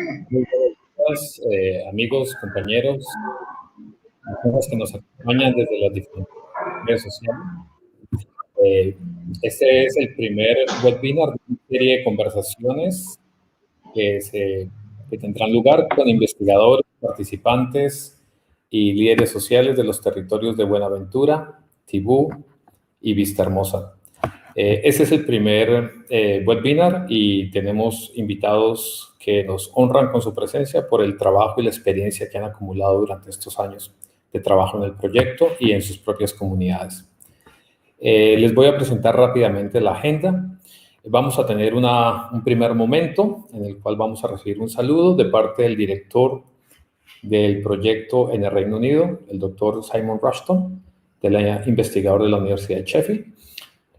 Muy buenos días, amigos, compañeros, personas que nos acompañan desde las diferentes redes sociales. Este es el primer webinar de una serie de conversaciones que tendrán lugar con investigadores, participantes y líderes sociales de los territorios de Buenaventura, Tibú y Vistahermosa. Este es el primer webinar y tenemos invitados que nos honran con su presencia por el trabajo y la experiencia que han acumulado durante estos años de trabajo en el proyecto y en sus propias comunidades. Les voy a presentar rápidamente la agenda. Vamos a tener un primer momento en el cual vamos a recibir un saludo de parte del director del proyecto en el Reino Unido, el doctor Simon Rushton, investigador de la Universidad de Sheffield.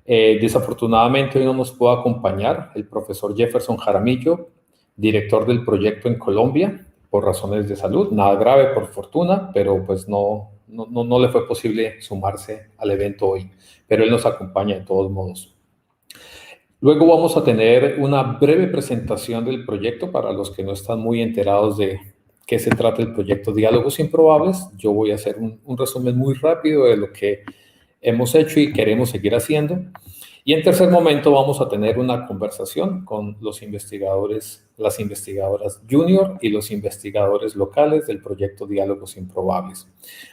Desafortunadamente hoy no nos puede acompañar el profesor Jefferson Jaramillo, director del proyecto en Colombia, por razones de salud, nada grave por fortuna, pero pues no le fue posible sumarse al evento hoy, pero él nos acompaña de todos modos. Luego vamos a tener una breve presentación del proyecto para los que no están muy enterados de qué se trata el proyecto Diálogos Improbables. Yo voy a hacer un resumen muy rápido de lo que hemos hecho y queremos seguir haciendo. Y en tercer momento vamos a tener una conversación con los investigadores, las investigadoras junior y los investigadores locales del proyecto Diálogos Improbables.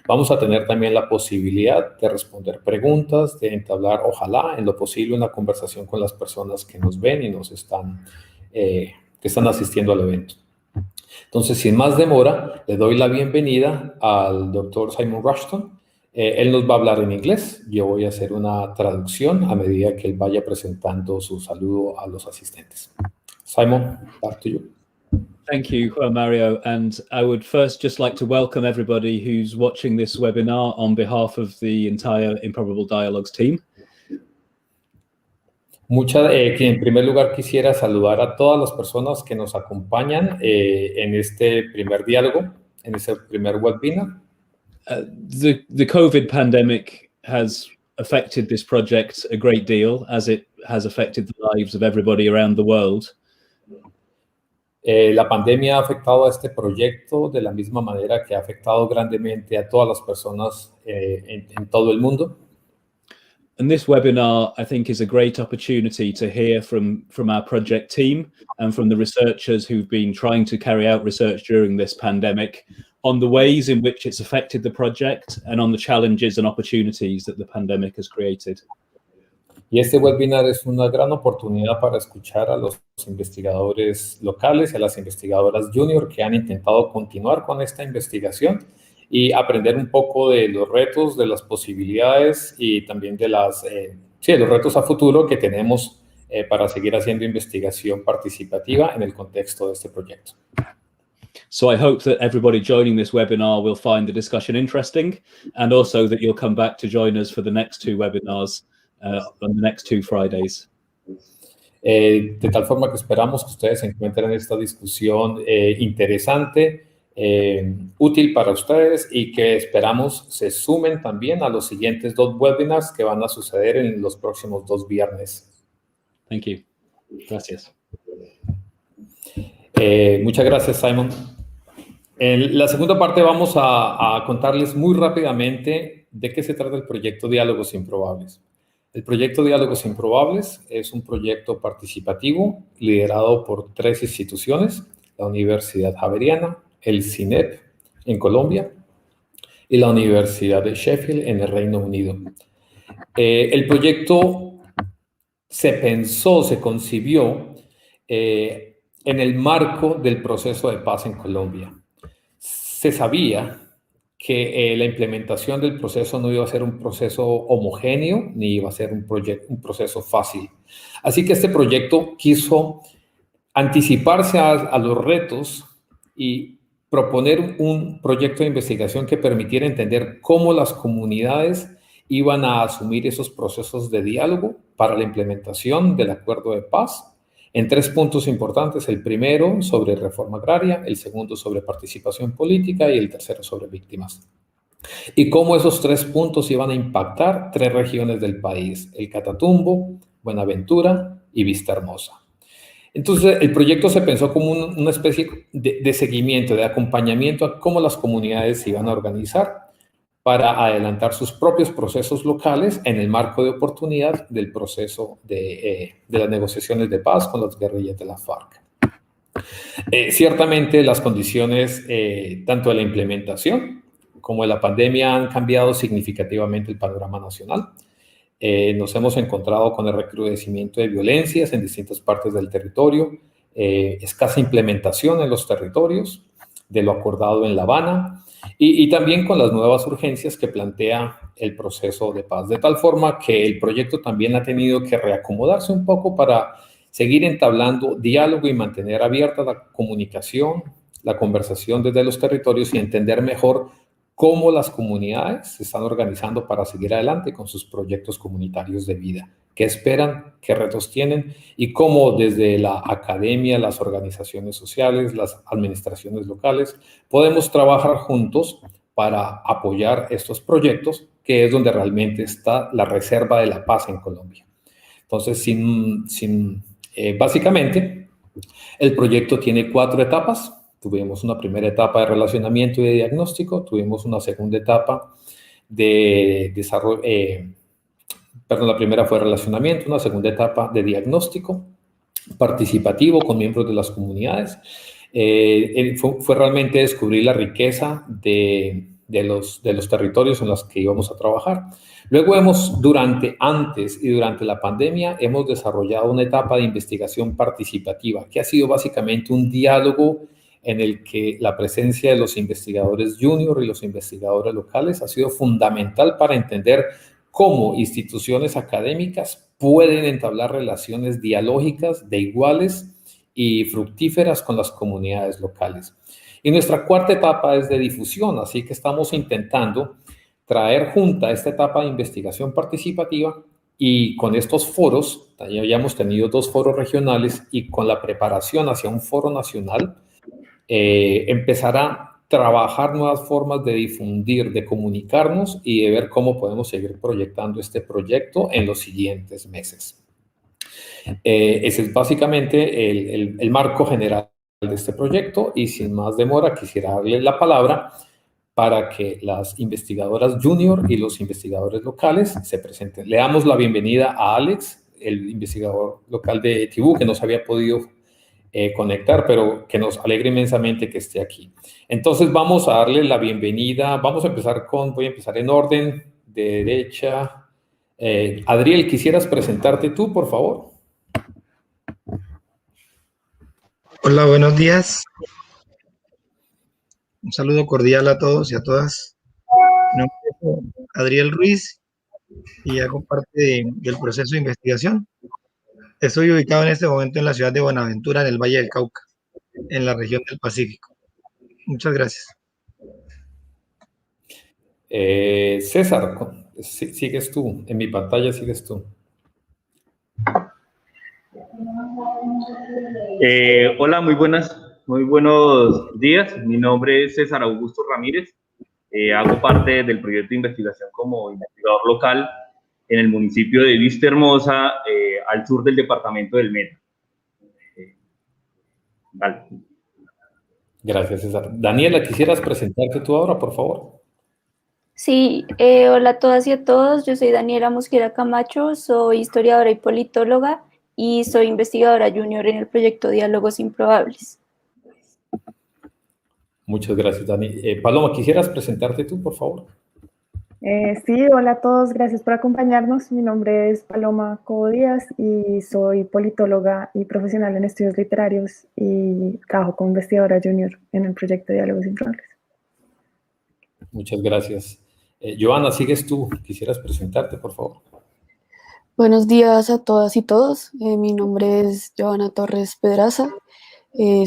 Vamos a tener también la posibilidad de responder preguntas, de entablar, ojalá, en lo posible, una conversación con las personas que nos ven y que están asistiendo al evento. Entonces, sin más demora, le doy la bienvenida al doctor Simon Rushton. Él nos va a hablar en inglés. Yo voy a hacer una traducción a medida que él vaya presentando su saludo a los asistentes. Simon, back to you. Thank you, Juan Mario. And I would first just like to welcome everybody who's watching this webinar on behalf of the entire Improbable Dialogues team. En primer lugar quisiera saludar a todas las personas que nos acompañan en este primer diálogo, en este primer webinar. The COVID pandemic has affected this project a great deal, as it has affected the lives of everybody around the world. La pandemia ha afectado a este proyecto de la misma manera que ha afectado grandemente a todas las personas en todo el mundo. And this webinar, I think, is a great opportunity to hear from our project team and from the researchers who've been trying to carry out research during this pandemic on the ways in which it's affected the project and on the challenges and opportunities that the pandemic has created. Y este webinar es una gran oportunidad para escuchar a los investigadores locales y a las investigadoras junior que han intentado continuar con esta investigación y aprender un poco de los retos, de las posibilidades y también de los retos a futuro que tenemos para seguir haciendo investigación participativa en el contexto de este proyecto. So I hope that everybody joining this webinar will find the discussion interesting, and also that you'll come back to join us for the next two webinars on the next two Fridays. De tal forma que esperamos que ustedes encuentren esta discusión interesante, útil para ustedes y que esperamos se sumen también a los siguientes dos webinars que van a suceder en los próximos 2 viernes. Thank you. Gracias. Muchas gracias, Simon. En la segunda parte vamos a contarles muy rápidamente de qué se trata el proyecto Diálogos Improbables. El proyecto Diálogos Improbables es un proyecto participativo liderado por 3 instituciones, la Universidad Javeriana, el CINEP en Colombia y la Universidad de Sheffield en el Reino Unido. El proyecto se concibió en el marco del proceso de paz en Colombia. Se sabía que la implementación del proceso no iba a ser un proceso homogéneo ni iba a ser un proceso fácil. Así que este proyecto quiso anticiparse a los retos y proponer un proyecto de investigación que permitiera entender cómo las comunidades iban a asumir esos procesos de diálogo para la implementación del acuerdo de paz en 3 puntos importantes. El primero sobre reforma agraria, el segundo sobre participación política y el tercero sobre víctimas. Y cómo esos 3 puntos iban a impactar 3 regiones del país, el Catatumbo, Buenaventura y Vistahermosa. Entonces, el proyecto se pensó como una especie de seguimiento, de acompañamiento a cómo las comunidades se iban a organizar para adelantar sus propios procesos locales en el marco de oportunidad del proceso de las negociaciones de paz con las guerrillas de la FARC. Ciertamente las condiciones tanto de la implementación como de la pandemia han cambiado significativamente el panorama nacional. Nos hemos encontrado con el recrudecimiento de violencias en distintas partes del territorio, escasa implementación en los territorios de lo acordado en La Habana y también con las nuevas urgencias que plantea el proceso de paz, de tal forma que el proyecto también ha tenido que reacomodarse un poco para seguir entablando diálogo y mantener abierta la comunicación, la conversación desde los territorios y entender mejor cómo las comunidades se están organizando para seguir adelante con sus proyectos comunitarios de vida, qué esperan, qué retos tienen y cómo desde la academia, las organizaciones sociales, las administraciones locales, podemos trabajar juntos para apoyar estos proyectos, que es donde realmente está la reserva de la paz en Colombia. Entonces, básicamente, el proyecto tiene 4 etapas. Tuvimos una primera etapa de relacionamiento y de diagnóstico, tuvimos una segunda etapa de desarrollo, la primera fue relacionamiento, una segunda etapa de diagnóstico participativo con miembros de las comunidades. Fue realmente descubrir la riqueza de los territorios en los que íbamos a trabajar. Luego antes y durante la pandemia, hemos desarrollado una etapa de investigación participativa, que ha sido básicamente un diálogo en el que la presencia de los investigadores junior y los investigadores locales ha sido fundamental para entender cómo instituciones académicas pueden entablar relaciones dialógicas de iguales y fructíferas con las comunidades locales. Y nuestra cuarta etapa es de difusión, así que estamos intentando traer junta esta etapa de investigación participativa y con estos foros, ya hemos tenido 2 foros regionales y con la preparación hacia un foro nacional, empezar a trabajar nuevas formas de difundir, de comunicarnos y de ver cómo podemos seguir proyectando este proyecto en los siguientes meses. Ese es básicamente el marco general de este proyecto y sin más demora quisiera darle la palabra para que las investigadoras junior y los investigadores locales se presenten. Le damos la bienvenida a Alex, el investigador local de Tibú, que no se había podido conectar, pero que nos alegra inmensamente que esté aquí. Entonces vamos a darle la bienvenida, voy a empezar en orden de derecha. Adriel, ¿quisieras presentarte tú, por favor? Hola, buenos días. Un saludo cordial a todos y a todas. Mi nombre es Adriel Ruiz y hago parte del proceso de investigación. Estoy ubicado en este momento en la ciudad de Buenaventura, en el Valle del Cauca, en la región del Pacífico. Muchas gracias. César, sigues tú. En mi pantalla sigues tú. Hola, muy buenos días. Mi nombre es César Augusto Ramírez. Hago parte del proyecto de investigación como investigador local en el municipio de Vista Hermosa, al sur del departamento del Meta. Vale. Gracias, César. Daniela, ¿quisieras presentarte tú ahora, por favor? Sí, hola a todas y a todos. Yo soy Daniela Mosquera Camacho, soy historiadora y politóloga y soy investigadora junior en el proyecto Diálogos Improbables. Muchas gracias, Dani. Paloma, ¿quisieras presentarte tú, por favor? Sí, hola a todos, gracias por acompañarnos. Mi nombre es Paloma Cobo Díaz y soy politóloga y profesional en estudios literarios y trabajo como investigadora junior en el proyecto Diálogos Improbables. Muchas gracias. Joana, sigues tú. ¿Quisieras presentarte, por favor? Buenos días a todas y todos. Mi nombre es Joana Torres Pedraza.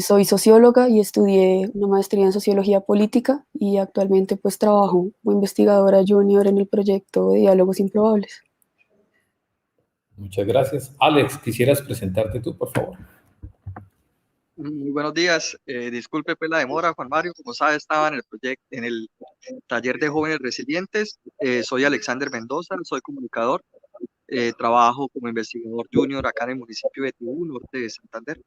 Soy socióloga y estudié una maestría en sociología política y actualmente pues trabajo como investigadora junior en el proyecto de Diálogos Improbables. Muchas gracias. Alex, ¿quisieras presentarte tú, por favor? Muy buenos días. Disculpe pues la demora, Juan Mario. Como sabe, estaba en el taller de jóvenes resilientes. Soy Alexander Mendoza, soy comunicador. Trabajo como investigador junior acá en el municipio de Tibú, norte de Santander.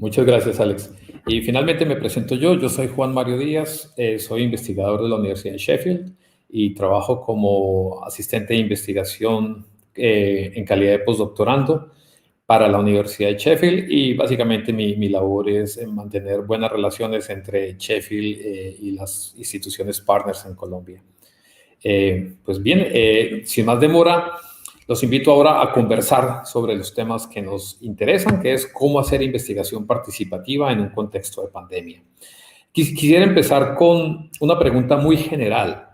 Muchas gracias, Alex. Y finalmente me presento yo soy Juan Mario Díaz, soy investigador de la Universidad de Sheffield y trabajo como asistente de investigación en calidad de postdoctorando para la Universidad de Sheffield, y básicamente mi labor es mantener buenas relaciones entre Sheffield y las instituciones partners en Colombia. Pues bien, sin más demora, los invito ahora a conversar sobre los temas que nos interesan, que es cómo hacer investigación participativa en un contexto de pandemia. Quisiera empezar con una pregunta muy general.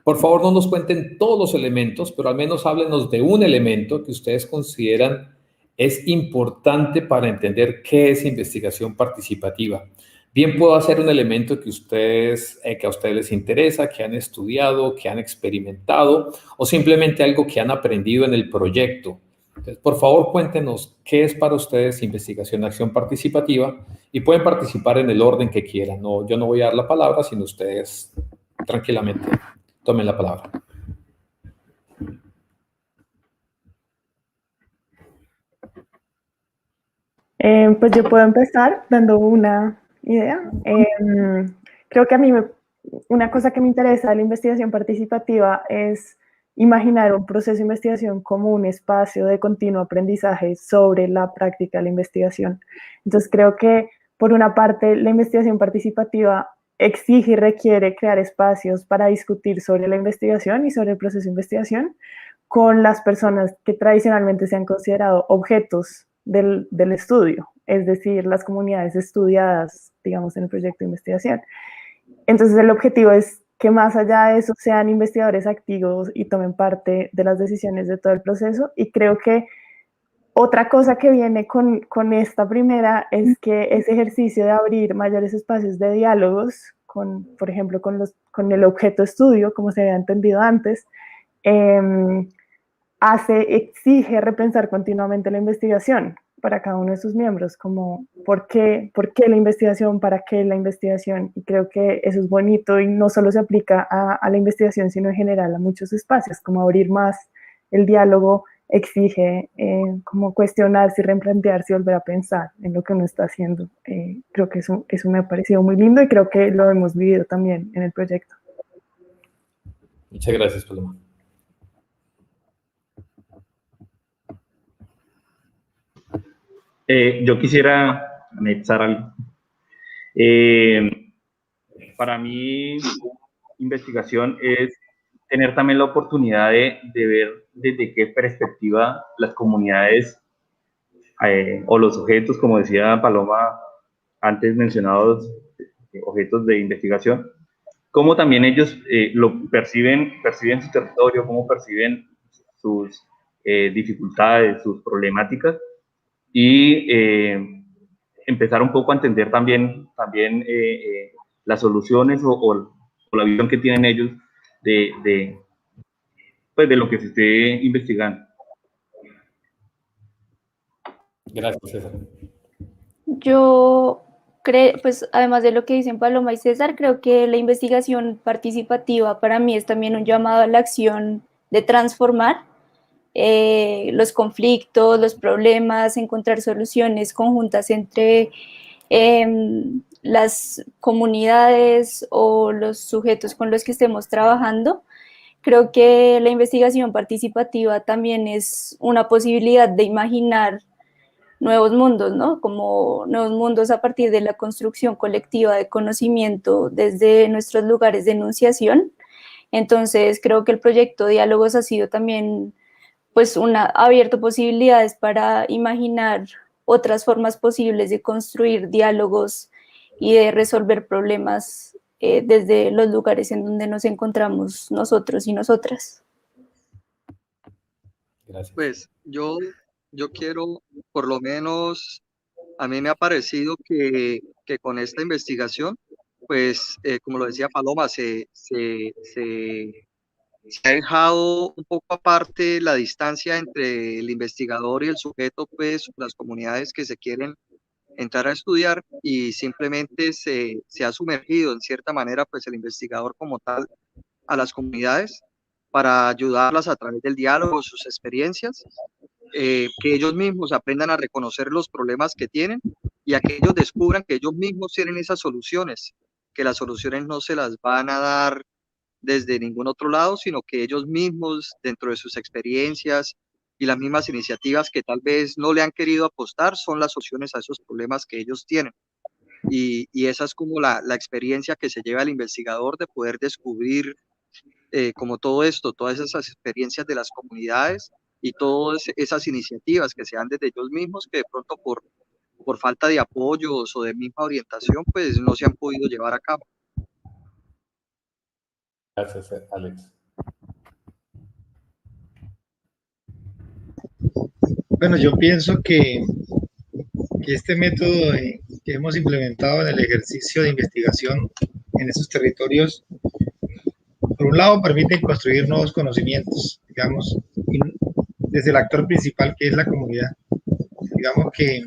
Por favor, no nos cuenten todos los elementos, pero al menos háblenos de un elemento que ustedes consideran es importante para entender qué es investigación participativa. Bien puede ser un elemento que a ustedes les interesa, que han estudiado, que han experimentado, o simplemente algo que han aprendido en el proyecto. Entonces, por favor, cuéntenos qué es para ustedes investigación de acción participativa, y pueden participar en el orden que quieran. No, yo no voy a dar la palabra, sino ustedes tranquilamente tomen la palabra. Pues yo puedo empezar dando una idea. Creo que a mí una cosa que me interesa de la investigación participativa es imaginar un proceso de investigación como un espacio de continuo aprendizaje sobre la práctica de la investigación. Entonces creo que por una parte la investigación participativa exige y requiere crear espacios para discutir sobre la investigación y sobre el proceso de investigación con las personas que tradicionalmente se han considerado objetos del estudio, es decir, las comunidades estudiadas, digamos, en el proyecto de investigación. Entonces el objetivo es que más allá de eso sean investigadores activos y tomen parte de las decisiones de todo el proceso. Y creo que otra cosa que viene con esta primera es que ese ejercicio de abrir mayores espacios de diálogos, por ejemplo, con el objeto de estudio, como se había entendido antes, exige repensar continuamente la investigación para cada uno de sus miembros, como ¿por qué la investigación? ¿Para qué la investigación? Y creo que eso es bonito y no solo se aplica a la investigación, sino en general a muchos espacios, como abrir más el diálogo exige como cuestionarse, replantearse y volver a pensar en lo que uno está haciendo. Creo que eso me ha parecido muy lindo y creo que lo hemos vivido también en el proyecto. Muchas gracias, Paloma. Yo quisiera anexar algo. Para mí, investigación es tener también la oportunidad de ver desde qué perspectiva las comunidades o los objetos, como decía Paloma, antes mencionados, objetos de investigación, cómo también ellos lo perciben su territorio, cómo perciben sus dificultades, sus problemáticas, y empezar un poco a entender también las soluciones o la visión que tienen ellos de lo que se esté investigando. Gracias, César. Yo creo, pues además de lo que dicen Paloma y César, creo que la investigación participativa para mí es también un llamado a la acción de transformar los conflictos, los problemas, encontrar soluciones conjuntas entre las comunidades o los sujetos con los que estemos trabajando. Creo que la investigación participativa también es una posibilidad de imaginar nuevos mundos, ¿no? Como nuevos mundos a partir de la construcción colectiva de conocimiento desde nuestros lugares de enunciación. Entonces, creo que el proyecto Diálogos ha sido también pues ha abierto posibilidades para imaginar otras formas posibles de construir diálogos y de resolver problemas desde los lugares en donde nos encontramos nosotros y nosotras. Gracias. Pues yo quiero, por lo menos, a mí me ha parecido que con esta investigación, pues, como lo decía Paloma, se ha dejado un poco aparte la distancia entre el investigador y el sujeto, pues, las comunidades que se quieren entrar a estudiar, y simplemente se ha sumergido, en cierta manera, pues, el investigador como tal a las comunidades para ayudarlas a través del diálogo, sus experiencias. que ellos mismos aprendan a reconocer los problemas que tienen y a que ellos descubran que ellos mismos tienen esas soluciones, que las soluciones no se las van a dar desde ningún otro lado, sino que ellos mismos, dentro de sus experiencias y las mismas iniciativas que tal vez no le han querido apostar, son las soluciones a esos problemas que ellos tienen. Y esa es como la experiencia que se lleva el investigador de poder descubrir como todo esto, todas esas experiencias de las comunidades y todas esas iniciativas que se dan desde ellos mismos que de pronto por falta de apoyos o de misma orientación, pues no se han podido llevar a cabo. Gracias, Alex. Bueno, yo pienso que este método que hemos implementado en el ejercicio de investigación en esos territorios, por un lado, permite construir nuevos conocimientos, digamos, desde el actor principal que es la comunidad. Digamos que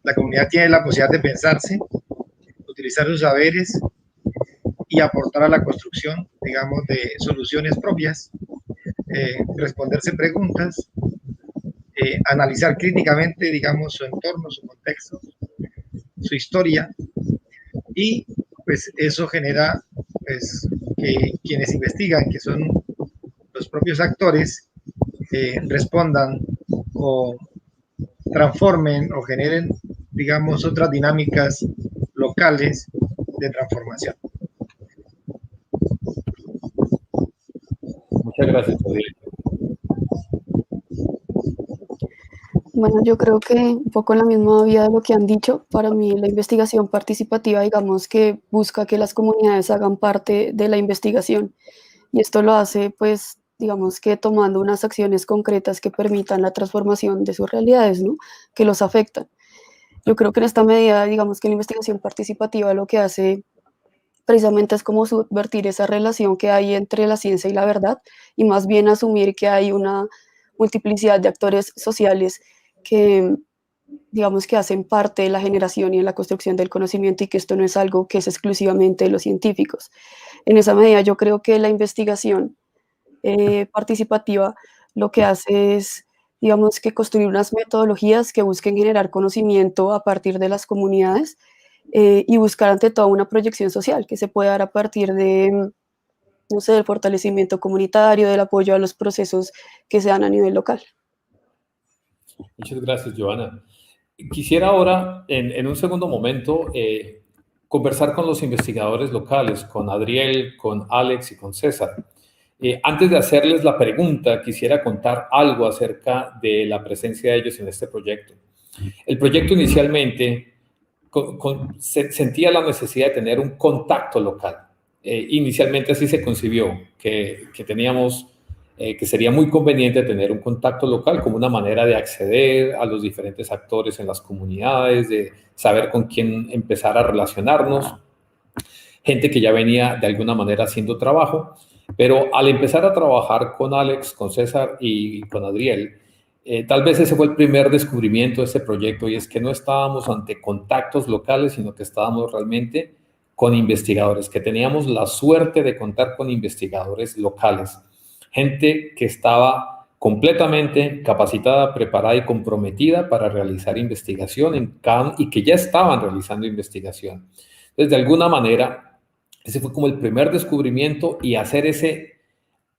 la comunidad tiene la posibilidad de pensarse, utilizar sus saberes y aportar a la construcción, digamos, de soluciones propias, responderse preguntas, analizar críticamente, digamos, su entorno, su contexto, su historia, y pues eso genera pues, que quienes investigan, que son los propios actores, respondan o transformen o generen, digamos, otras dinámicas locales de transformación. Muchas gracias, Odile. Bueno, yo creo que un poco en la misma vía de lo que han dicho, para mí la investigación participativa, digamos que busca que las comunidades hagan parte de la investigación, y esto lo hace, pues, digamos que tomando unas acciones concretas que permitan la transformación de sus realidades, ¿no? Que los afectan. Yo creo que en esta medida, digamos que la investigación participativa lo que hace precisamente es como subvertir esa relación que hay entre la ciencia y la verdad, y más bien asumir que hay una multiplicidad de actores sociales que, digamos, que hacen parte de la generación y en la construcción del conocimiento, y que esto no es algo que es exclusivamente de los científicos. En esa medida yo creo que la investigación participativa lo que hace es, digamos, que construir unas metodologías que busquen generar conocimiento a partir de las comunidades, y buscar ante todo una proyección social que se pueda dar a partir de, no sé, del fortalecimiento comunitario, del apoyo a los procesos que se dan a nivel local. Muchas gracias, Joana. Quisiera ahora, en un segundo momento, conversar con los investigadores locales, con Adriel, con Alex y con César. Antes de hacerles la pregunta, quisiera contar algo acerca de la presencia de ellos en este proyecto. El proyecto inicialmente sentía la necesidad de tener un contacto local. Inicialmente así se concibió, que teníamos... que sería muy conveniente tener un contacto local como una manera de acceder a los diferentes actores en las comunidades, de saber con quién empezar a relacionarnos, gente que ya venía de alguna manera haciendo trabajo, pero al empezar a trabajar con Alex, con César y con Adriel, tal vez ese fue el primer descubrimiento de este proyecto, y es que no estábamos ante contactos locales, sino que estábamos realmente con investigadores, que teníamos la suerte de contar con investigadores locales. Gente que estaba completamente capacitada, preparada y comprometida para realizar investigación y que ya estaban realizando investigación. Entonces, de alguna manera, ese fue como el primer descubrimiento, y hacer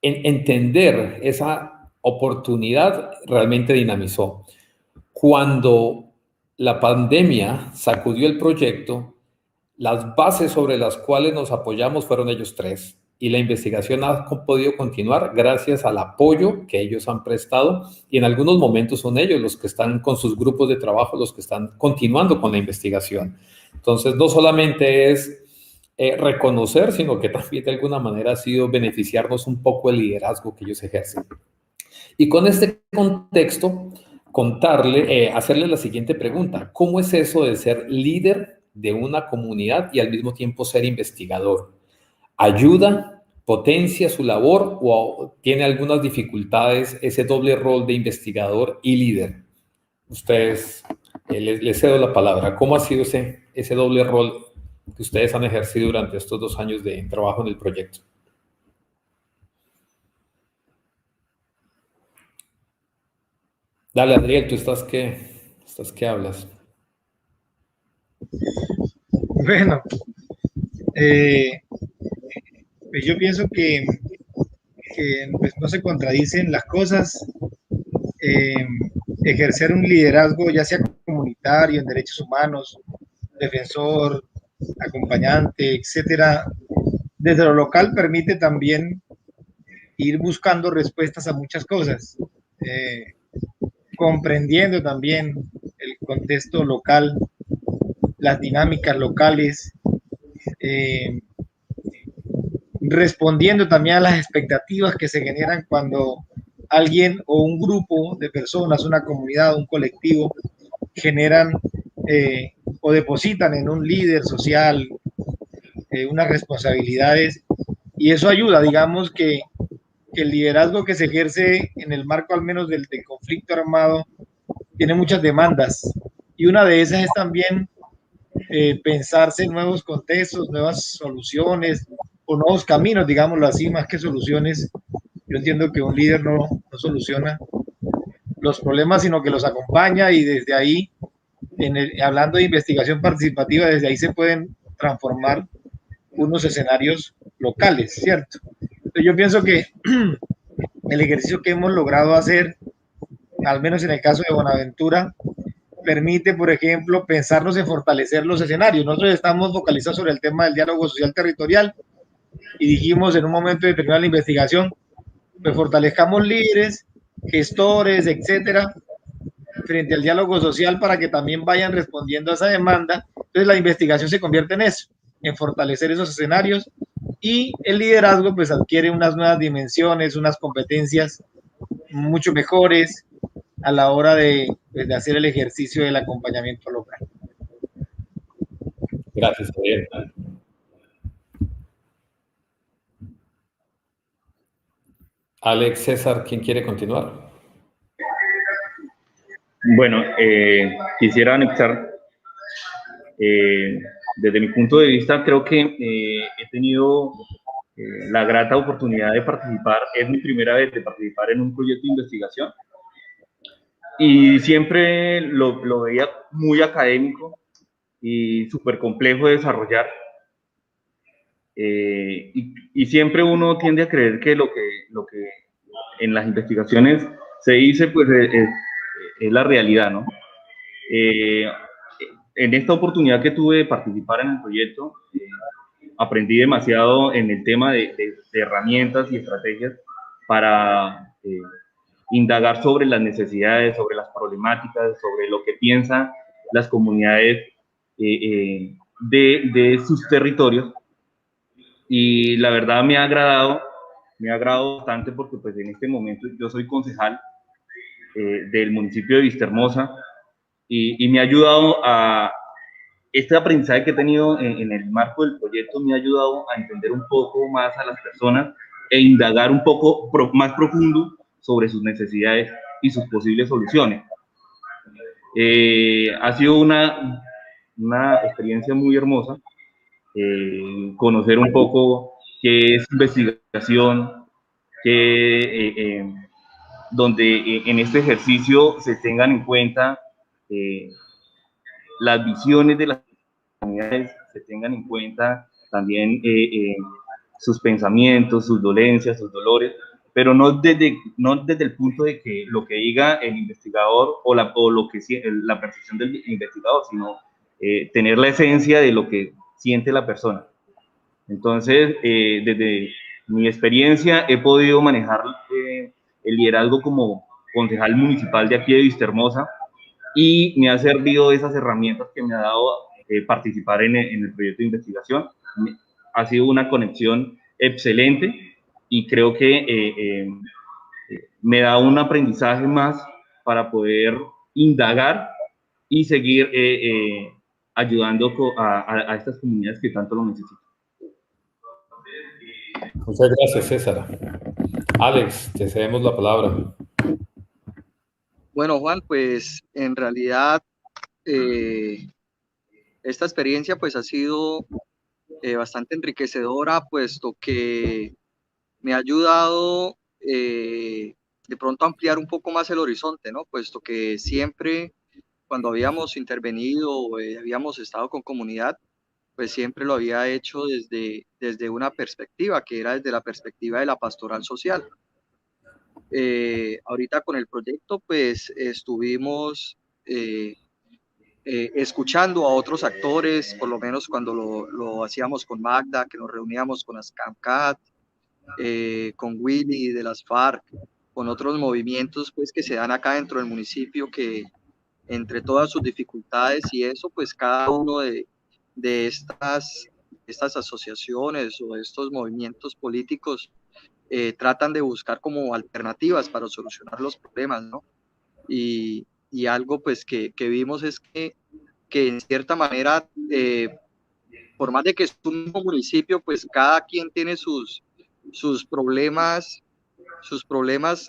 entender esa oportunidad realmente dinamizó. Cuando la pandemia sacudió el proyecto, las bases sobre las cuales nos apoyamos fueron ellos tres. Y la investigación ha podido continuar gracias al apoyo que ellos han prestado, y en algunos momentos son ellos los que están con sus grupos de trabajo, los que están continuando con la investigación. Entonces, no solamente es reconocer, sino que también de alguna manera ha sido beneficiarnos un poco el liderazgo que ellos ejercen. Y con este contexto, hacerle la siguiente pregunta: ¿cómo es eso de ser líder de una comunidad y al mismo tiempo ser investigador? ¿Ayuda, potencia su labor, o tiene algunas dificultades ese doble rol de investigador y líder? Ustedes, les cedo la palabra. ¿Cómo ha sido ese doble rol que ustedes han ejercido durante estos 2 años de trabajo en el proyecto? Dale, Adriel, tú estás que hablas. Bueno, pues yo pienso que pues no se contradicen las cosas. Eh, Ejercer un liderazgo, ya sea comunitario, en derechos humanos, defensor, acompañante, etcétera, desde lo local permite también ir buscando respuestas a muchas cosas, comprendiendo también el contexto local, las dinámicas locales, eh, respondiendo también a las expectativas que se generan cuando alguien o un grupo de personas, una comunidad, un colectivo, generan o depositan en un líder social unas responsabilidades y eso ayuda, digamos, que el liderazgo que se ejerce en el marco al menos del conflicto armado tiene muchas demandas y una de esas es también pensarse en nuevos contextos, nuevas soluciones o nuevos caminos, digámoslo así, más que soluciones. Yo entiendo que un líder no soluciona los problemas, sino que los acompaña y desde ahí, hablando de investigación participativa, desde ahí se pueden transformar unos escenarios locales, ¿cierto? Entonces yo pienso que el ejercicio que hemos logrado hacer, al menos en el caso de Buenaventura, permite, por ejemplo, pensarnos en fortalecer los escenarios. Nosotros estamos focalizados sobre el tema del diálogo social territorial y dijimos en un momento determinado de la investigación, pues fortalezcamos líderes, gestores, etcétera, frente al diálogo social para que también vayan respondiendo a esa demanda. Entonces la investigación se convierte en eso, en fortalecer esos escenarios y el liderazgo pues adquiere unas nuevas dimensiones, unas competencias mucho mejores a la hora de hacer el ejercicio del acompañamiento local. Gracias, Adriel. Alex, César, ¿quién quiere continuar? Bueno, quisiera anexar, desde mi punto de vista, creo que he tenido la grata oportunidad de participar, es mi primera vez de participar en un proyecto de investigación y siempre lo veía muy académico y súper complejo de desarrollar. Y siempre uno tiende a creer que lo que en las investigaciones se dice, pues es la realidad, ¿no? En esta oportunidad que tuve de participar en el proyecto, aprendí demasiado en el tema de herramientas y estrategias para indagar sobre las necesidades, sobre las problemáticas, sobre lo que piensan las comunidades de sus territorios. Y la verdad me ha agradado bastante porque pues en este momento yo soy concejal del municipio de Vistahermosa y me ha ayudado a, este aprendizaje que he tenido en el marco del proyecto me ha ayudado a entender un poco más a las personas e indagar un poco más profundo sobre sus necesidades y sus posibles soluciones. Ha sido una experiencia muy hermosa, conocer un poco qué es investigación, donde en este ejercicio se tengan en cuenta las visiones de las comunidades, se tengan en cuenta también sus pensamientos, sus dolencias, sus dolores, pero no desde el punto de que lo que diga el investigador o lo que la percepción del investigador, sino tener la esencia de lo que siente la persona. Entonces, desde mi experiencia he podido manejar el liderazgo como concejal municipal de aquí de Vistahermosa y me ha servido esas herramientas que me ha dado participar en el proyecto de investigación. Ha sido una conexión excelente y creo que me da un aprendizaje más para poder indagar y seguir ayudando a estas comunidades que tanto lo necesitan. Muchas gracias, César. Alex, te cedemos la palabra. Bueno, Juan, pues en realidad esta experiencia pues ha sido bastante enriquecedora, puesto que me ha ayudado de pronto ampliar un poco más el horizonte, ¿no? Puesto que siempre cuando habíamos intervenido o habíamos estado con comunidad, pues siempre lo había hecho desde una perspectiva, que era desde la perspectiva de la pastoral social. Ahorita con el proyecto, pues estuvimos escuchando a otros actores, por lo menos cuando lo hacíamos con Magda, que nos reuníamos con Ascamcat, con Willy de las FARC, con otros movimientos pues que se dan acá dentro del municipio, que entre todas sus dificultades y eso, pues cada uno de estas asociaciones o estos movimientos políticos tratan de buscar como alternativas para solucionar los problemas, ¿no? Y algo pues que vimos es que en cierta manera, por más de que es un mismo municipio, pues cada quien tiene sus problemas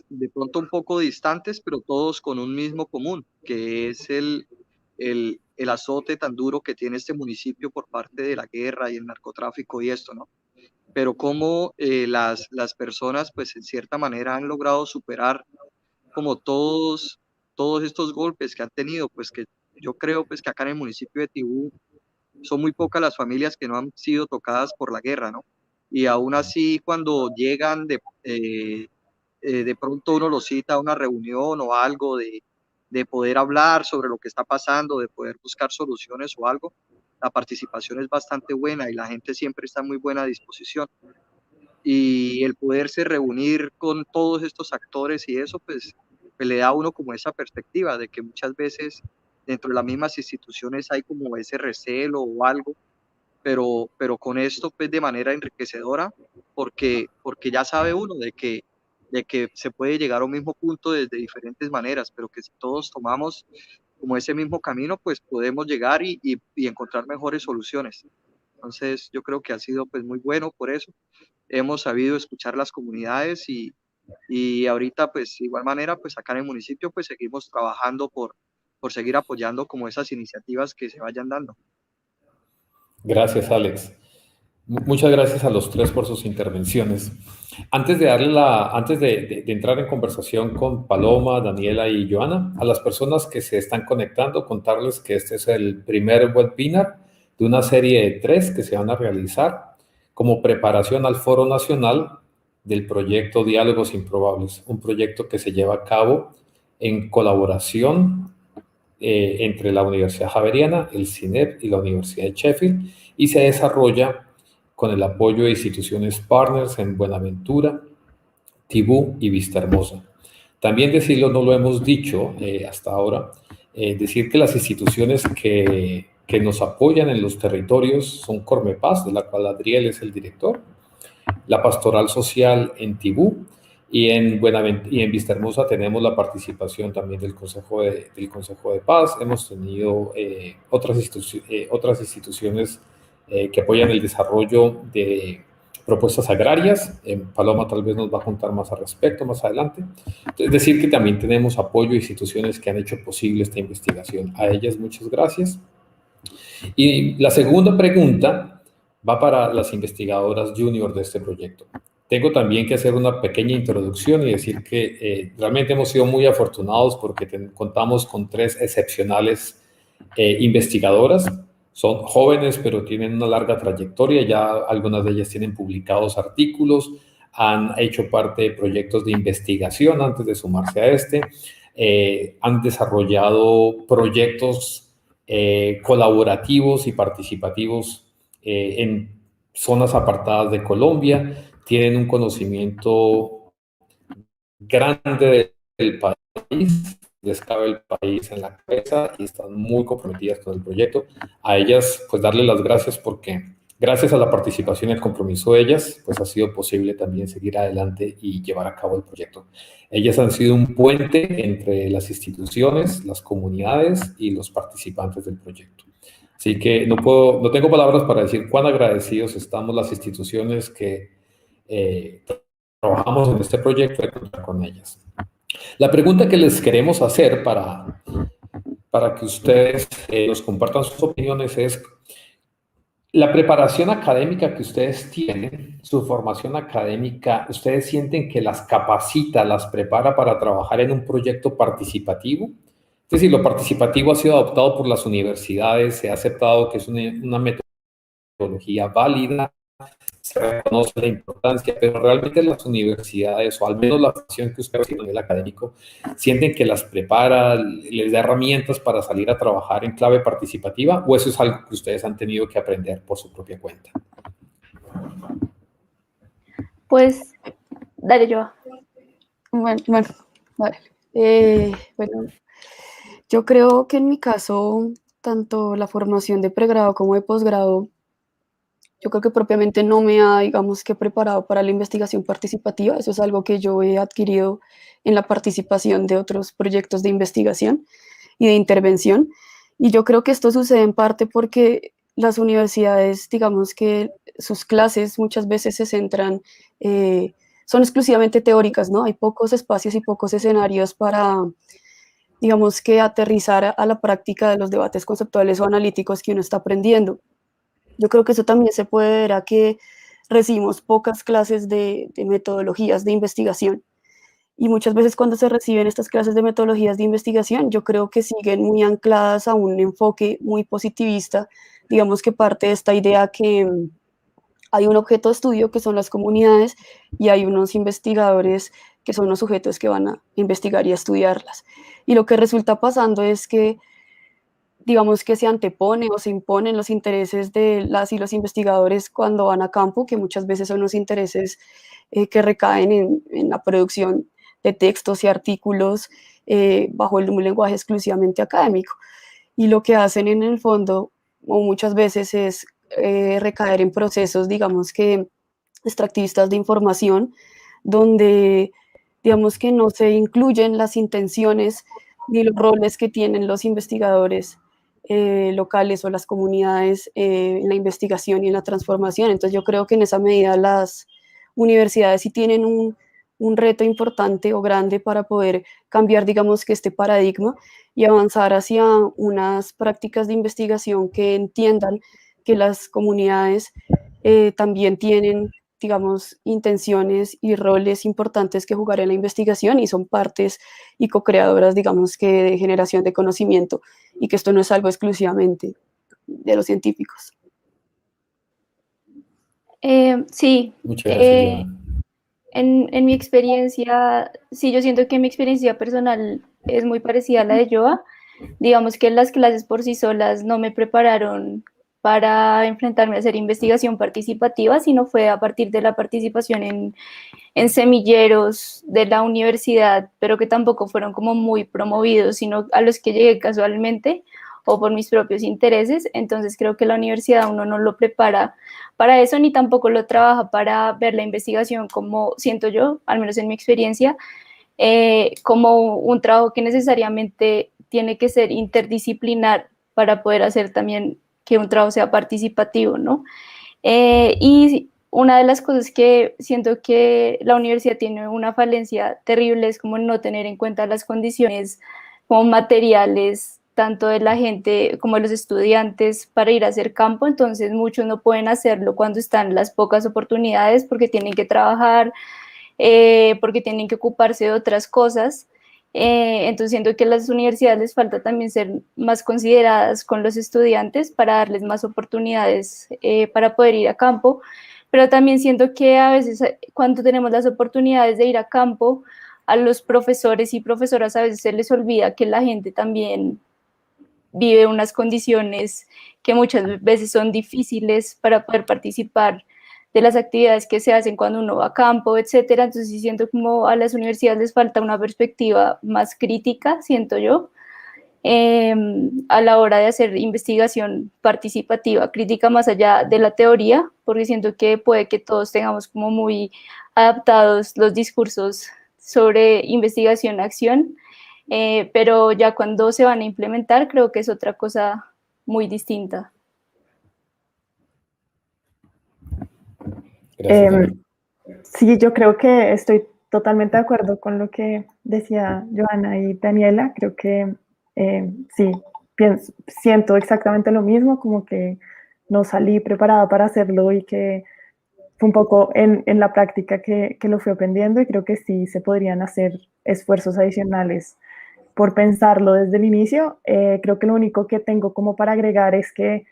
de pronto un poco distantes, pero todos con un mismo común, que es el azote tan duro que tiene este municipio por parte de la guerra y el narcotráfico y esto, ¿no? Pero cómo las personas, pues en cierta manera han logrado superar como todos estos golpes que han tenido, pues que yo creo pues que acá en el municipio de Tibú son muy pocas las familias que no han sido tocadas por la guerra, ¿no? Y aún así cuando llegan de pronto uno los cita a una reunión o algo de poder hablar sobre lo que está pasando, de poder buscar soluciones o algo, la participación es bastante buena y la gente siempre está en muy buena disposición. Y el poderse reunir con todos estos actores y eso, pues le da a uno como esa perspectiva de que muchas veces dentro de las mismas instituciones hay como ese recelo o algo, pero con esto pues de manera enriquecedora, porque ya sabe uno de que se puede llegar a un mismo punto desde diferentes maneras, pero que si todos tomamos como ese mismo camino, pues podemos llegar y encontrar mejores soluciones. Entonces yo creo que ha sido pues muy bueno por eso. Hemos sabido escuchar las comunidades y ahorita pues de igual manera pues acá en el municipio pues seguimos trabajando por seguir apoyando como esas iniciativas que se vayan dando. Gracias, Alex. Muchas gracias a los tres por sus intervenciones. Antes de entrar en conversación con Paloma, Daniela y Joana, a las personas que se están conectando, contarles que este es el primer webinar de una serie de 3 que se van a realizar como preparación al Foro Nacional del proyecto Diálogos Improbables, un proyecto que se lleva a cabo en colaboración entre la Universidad Javeriana, el CINEP y la Universidad de Sheffield, y se desarrolla con el apoyo de instituciones partners en Buenaventura, Tibú y Vistahermosa. También decirlo, no lo hemos dicho hasta ahora, decir que las instituciones que nos apoyan en los territorios son Cormepaz, de la cual Adriel es el director, la Pastoral Social en Tibú, y en Vistahermosa tenemos la participación también del Consejo de Paz. Hemos tenido otras instituciones que apoyan el desarrollo de propuestas agrarias. Paloma tal vez nos va a contar más al respecto más adelante. Es decir, que también tenemos apoyo de instituciones que han hecho posible esta investigación. A ellas muchas gracias. Y la segunda pregunta va para las investigadoras junior de este proyecto. Tengo también que hacer una pequeña introducción y decir que realmente hemos sido muy afortunados porque contamos con 3 excepcionales investigadoras. Son jóvenes, pero tienen una larga trayectoria. Ya algunas de ellas tienen publicados artículos, han hecho parte de proyectos de investigación antes de sumarse a este, han desarrollado proyectos colaborativos y participativos en zonas apartadas de Colombia. Tienen un conocimiento grande del país, les cabe el país en la cabeza y están muy comprometidas con el proyecto. A ellas, pues darles las gracias porque gracias a la participación y el compromiso de ellas, pues ha sido posible también seguir adelante y llevar a cabo el proyecto. Ellas han sido un puente entre las instituciones, las comunidades y los participantes del proyecto. Así que no tengo palabras para decir cuán agradecidos estamos las instituciones que trabajamos en este proyecto de contar con ellas. La pregunta que les queremos hacer para que ustedes nos compartan sus opiniones es La preparación académica que ustedes tienen, su formación académica, ¿ustedes sienten que las capacita, las prepara para trabajar en un proyecto participativo? Es decir, lo participativo ha sido adoptado por las universidades, se ha aceptado que es una metodología válida, se reconoce la importancia, pero realmente las universidades, o al menos la formación que ustedes tienen a nivel académico, sienten que las prepara, les da herramientas para salir a trabajar en clave participativa, o eso es algo que ustedes han tenido que aprender por su propia cuenta. Pues, dale yo. Bueno, vale. Bueno, yo creo que en mi caso, tanto la formación de pregrado como de posgrado, yo creo que propiamente no me ha, digamos, que preparado para la investigación participativa. Eso es algo que yo he adquirido en la participación de otros proyectos de investigación y de intervención. Y yo creo que esto sucede en parte porque las universidades, digamos que sus clases muchas veces se centran, son exclusivamente teóricas, ¿no? Hay pocos espacios y pocos escenarios para, digamos, que aterrizar a la práctica de los debates conceptuales o analíticos que uno está aprendiendo. Yo creo que eso también se puede ver a que recibimos pocas clases de metodologías de investigación. Y muchas veces cuando se reciben estas clases de metodologías de investigación, yo creo que siguen muy ancladas a un enfoque muy positivista, digamos que parte de esta idea que hay un objeto de estudio que son las comunidades y hay unos investigadores que son los sujetos que van a investigar y a estudiarlas. Y lo que resulta pasando es que digamos que se antepone o se imponen los intereses de las y los investigadores cuando van a campo, que muchas veces son los intereses que recaen en la producción de textos y artículos bajo un lenguaje exclusivamente académico. Y lo que hacen en el fondo, o muchas veces, es recaer en procesos, digamos que extractivistas de información, donde digamos que no se incluyen las intenciones ni los roles que tienen los investigadores locales o las comunidades en la investigación y en la transformación. Entonces yo creo que en esa medida las universidades sí tienen un reto importante o grande para poder cambiar, digamos, que este paradigma y avanzar hacia unas prácticas de investigación que entiendan que las comunidades también tienen, digamos, intenciones y roles importantes que jugar en la investigación y son partes y co-creadoras, digamos, que de generación de conocimiento y que esto no es algo exclusivamente de los científicos. Sí, Muchas gracias, Joana. en mi experiencia, sí, yo siento que mi experiencia personal es muy parecida a la de Joa. Digamos que las clases por sí solas no me prepararon para enfrentarme a hacer investigación participativa, sino fue a partir de la participación en semilleros de la universidad, pero que tampoco fueron como muy promovidos, sino a los que llegué casualmente o por mis propios intereses. Entonces creo que la universidad uno no lo prepara para eso, ni tampoco lo trabaja para ver la investigación como, siento yo, al menos en mi experiencia, como un trabajo que necesariamente tiene que ser interdisciplinar para poder hacer también que un trabajo sea participativo, ¿no? Y una de las cosas que siento que la universidad tiene una falencia terrible es como no tener en cuenta las condiciones como materiales tanto de la gente como de los estudiantes para ir a hacer campo. Entonces muchos no pueden hacerlo cuando están las pocas oportunidades porque tienen que trabajar, porque tienen que ocuparse de otras cosas. Entonces siento que a las universidades les falta también ser más consideradas con los estudiantes para darles más oportunidades para poder ir a campo, pero también siento que a veces cuando tenemos las oportunidades de ir a campo, a los profesores y profesoras a veces se les olvida que la gente también vive unas condiciones que muchas veces son difíciles para poder participar de las actividades que se hacen cuando uno va a campo, etcétera. Entonces sí siento como a las universidades les falta una perspectiva más crítica, siento yo, a la hora de hacer investigación participativa, crítica más allá de la teoría, porque siento que puede que todos tengamos como muy adaptados los discursos sobre investigación-acción, pero ya cuando se van a implementar creo que es otra cosa muy distinta. Gracias. Sí, yo creo que estoy totalmente de acuerdo con lo que decía Joana y Daniela. Creo que sí, siento exactamente lo mismo, como que no salí preparada para hacerlo y que fue un poco en la práctica que lo fui aprendiendo, y creo que sí se podrían hacer esfuerzos adicionales por pensarlo desde el inicio. Creo que lo único que tengo como para agregar es que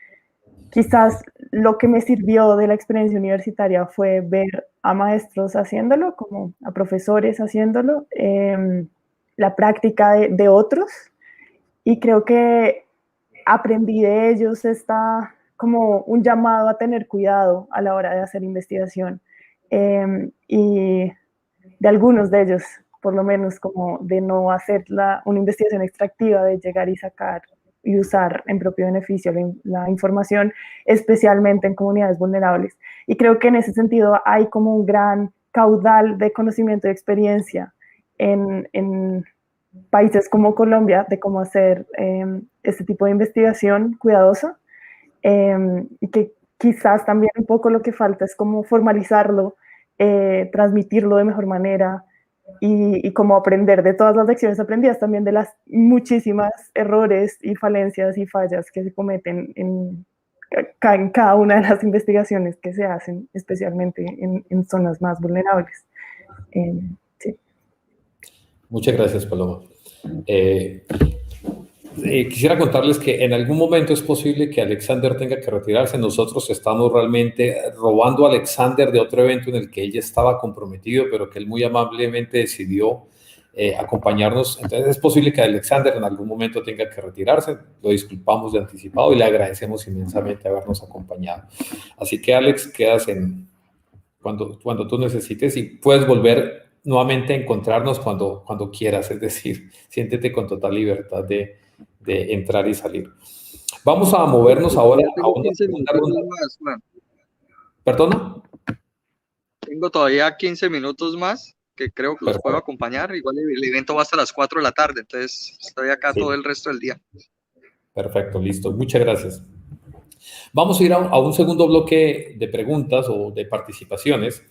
quizás lo que me sirvió de la experiencia universitaria fue ver a maestros haciéndolo, como a profesores haciéndolo, la práctica de otros, y creo que aprendí de ellos esta como un llamado a tener cuidado a la hora de hacer investigación, y de algunos de ellos, por lo menos, como de no hacer una investigación extractiva, de llegar y sacar y usar en propio beneficio la información, especialmente en comunidades vulnerables. Y creo que en ese sentido hay como un gran caudal de conocimiento y experiencia en países como Colombia de cómo hacer este tipo de investigación cuidadosa, y que quizás también un poco lo que falta es como formalizarlo, transmitirlo de mejor manera, y como aprender de todas las lecciones aprendidas, también de las muchísimas errores y falencias y fallas que se cometen en cada una de las investigaciones que se hacen, especialmente en zonas más vulnerables. Sí. Muchas gracias, Paloma. Quisiera contarles que en algún momento es posible que Alexander tenga que retirarse. Nosotros estamos realmente robando a Alexander de otro evento en el que ella estaba comprometido, pero que él muy amablemente decidió acompañarnos. Entonces es posible que Alexander en algún momento tenga que retirarse. Lo disculpamos de anticipado y le agradecemos inmensamente habernos acompañado. Así que, Alex, quedas cuando tú necesites, y puedes volver nuevamente a encontrarnos cuando quieras. Es decir, siéntete con total libertad de entrar y salir. Vamos a movernos ahora a una segunda ronda. Más. ¿Perdona? Tengo todavía 15 minutos más que creo que los puedo acompañar. Igual el evento va hasta las 4 de la tarde, entonces estoy acá todo el resto del día. Perfecto, listo. Muchas gracias. Vamos a ir a un segundo bloque de preguntas o de participaciones.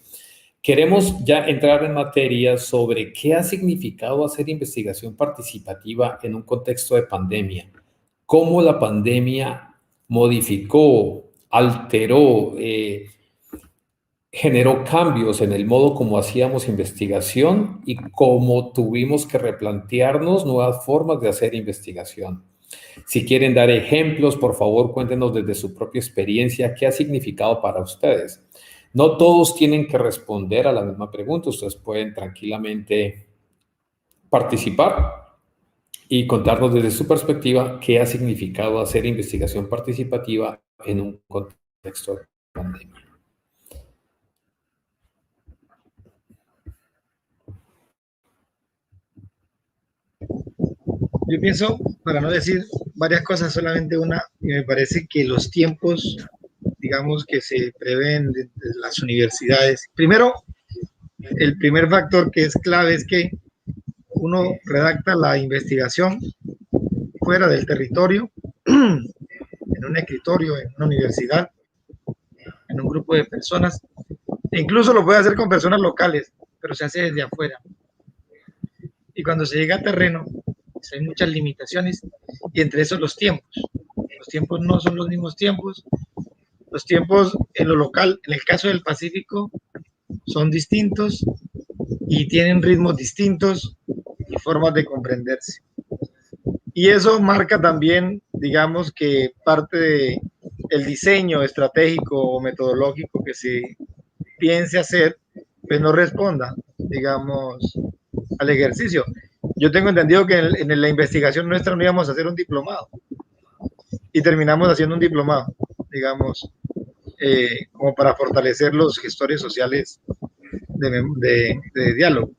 Queremos ya entrar en materia sobre qué ha significado hacer investigación participativa en un contexto de pandemia. Cómo la pandemia modificó, alteró, generó cambios en el modo como hacíamos investigación y cómo tuvimos que replantearnos nuevas formas de hacer investigación. Si quieren dar ejemplos, por favor, cuéntenos desde su propia experiencia qué ha significado para ustedes. No todos tienen que responder a la misma pregunta. Ustedes pueden tranquilamente participar y contarnos desde su perspectiva qué ha significado hacer investigación participativa en un contexto de pandemia. Yo pienso, para no decir varias cosas, solamente una, y me parece que los tiempos, digamos, que se prevén de las universidades. Primero, el primer factor que es clave es que uno redacta la investigación fuera del territorio, en un escritorio, en una universidad, en un grupo de personas. E incluso lo puede hacer con personas locales, pero se hace desde afuera. Y cuando se llega a terreno, pues hay muchas limitaciones, y entre esos los tiempos. Los tiempos no son los mismos tiempos. Los tiempos en lo local, en el caso del Pacífico, son distintos y tienen ritmos distintos y formas de comprenderse. Y eso marca también, digamos, que parte del diseño estratégico o metodológico que se piense hacer, pues no responda, digamos, al ejercicio. Yo tengo entendido que en la investigación nuestra no íbamos a hacer un diplomado y terminamos haciendo un diplomado, digamos, como para fortalecer los gestores sociales de diálogo.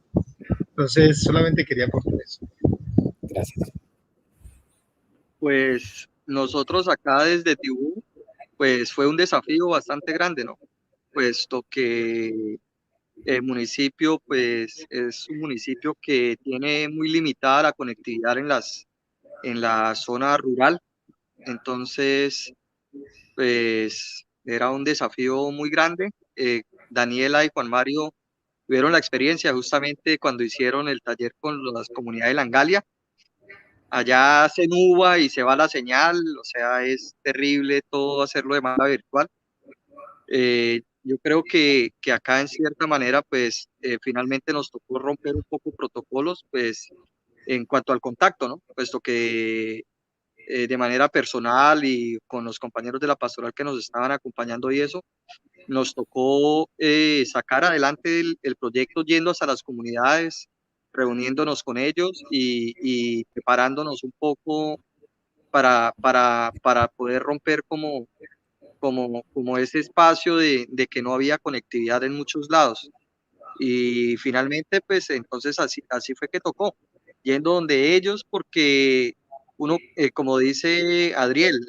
Entonces, solamente quería aportar eso. Gracias. Pues nosotros acá desde Tibú, pues fue un desafío bastante grande, ¿no? Puesto que el municipio, pues es un municipio que tiene muy limitada la conectividad en la zona rural. Entonces, pues era un desafío muy grande. Daniela y Juan Mario tuvieron la experiencia justamente cuando hicieron el taller con las comunidades de Langalia, allá se nubla y se va la señal, o sea, es terrible todo hacerlo de manera virtual. Yo creo que acá en cierta manera, pues finalmente nos tocó romper un poco protocolos, pues en cuanto al contacto, ¿no? Puesto que de manera personal y con los compañeros de la pastoral que nos estaban acompañando y eso, nos tocó sacar adelante el proyecto yendo hasta las comunidades, reuniéndonos con ellos y preparándonos un poco para poder romper como ese espacio de que no había conectividad en muchos lados. Y finalmente, pues entonces así fue que tocó, yendo donde ellos, porque uno, como dice Adriel,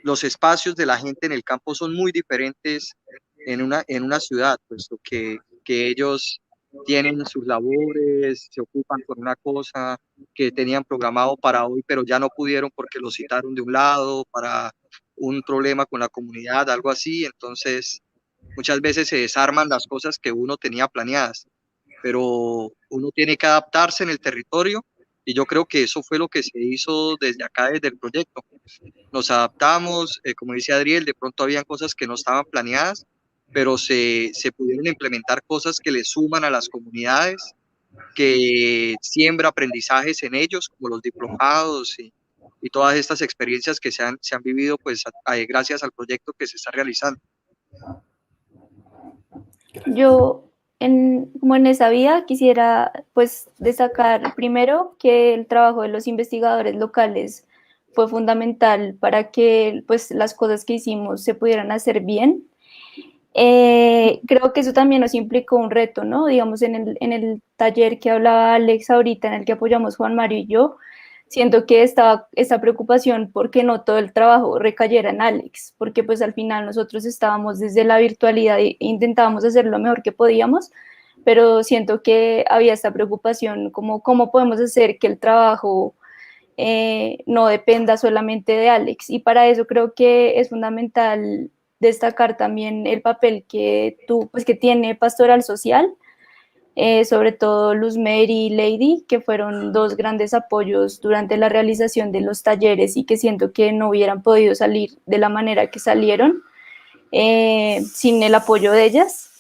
los espacios de la gente en el campo son muy diferentes en una ciudad, puesto que ellos tienen sus labores, se ocupan por una cosa que tenían programado para hoy, pero ya no pudieron porque los citaron de un lado para un problema con la comunidad, algo así. Entonces, muchas veces se desarman las cosas que uno tenía planeadas, pero uno tiene que adaptarse en el territorio y yo creo que eso fue lo que se hizo desde acá, desde el proyecto. Nos adaptamos, como dice Adriel, de pronto habían cosas que no estaban planeadas, pero se pudieron implementar cosas que le suman a las comunidades, que siembra aprendizajes en ellos, como los diplomados y todas estas experiencias que se han vivido pues gracias al proyecto que se está realizando. Yo, como en esa vía, quisiera pues destacar primero que el trabajo de los investigadores locales fue fundamental para que pues las cosas que hicimos se pudieran hacer bien. Creo que eso también nos implicó un reto, ¿no? Digamos, en el taller que hablaba Alex ahorita, en el que apoyamos Juan Mario y yo, siento que esta preocupación porque no todo el trabajo recayera en Alex, porque pues al final nosotros estábamos desde la virtualidad e intentábamos hacer lo mejor que podíamos, pero siento que había esta preocupación como cómo podemos hacer que el trabajo no dependa solamente de Alex, y para eso creo que es fundamental destacar también el papel que tiene Pastoral Social, sobre todo Luz Mary y Lady, que fueron dos grandes apoyos durante la realización de los talleres y que siento que no hubieran podido salir de la manera que salieron sin el apoyo de ellas.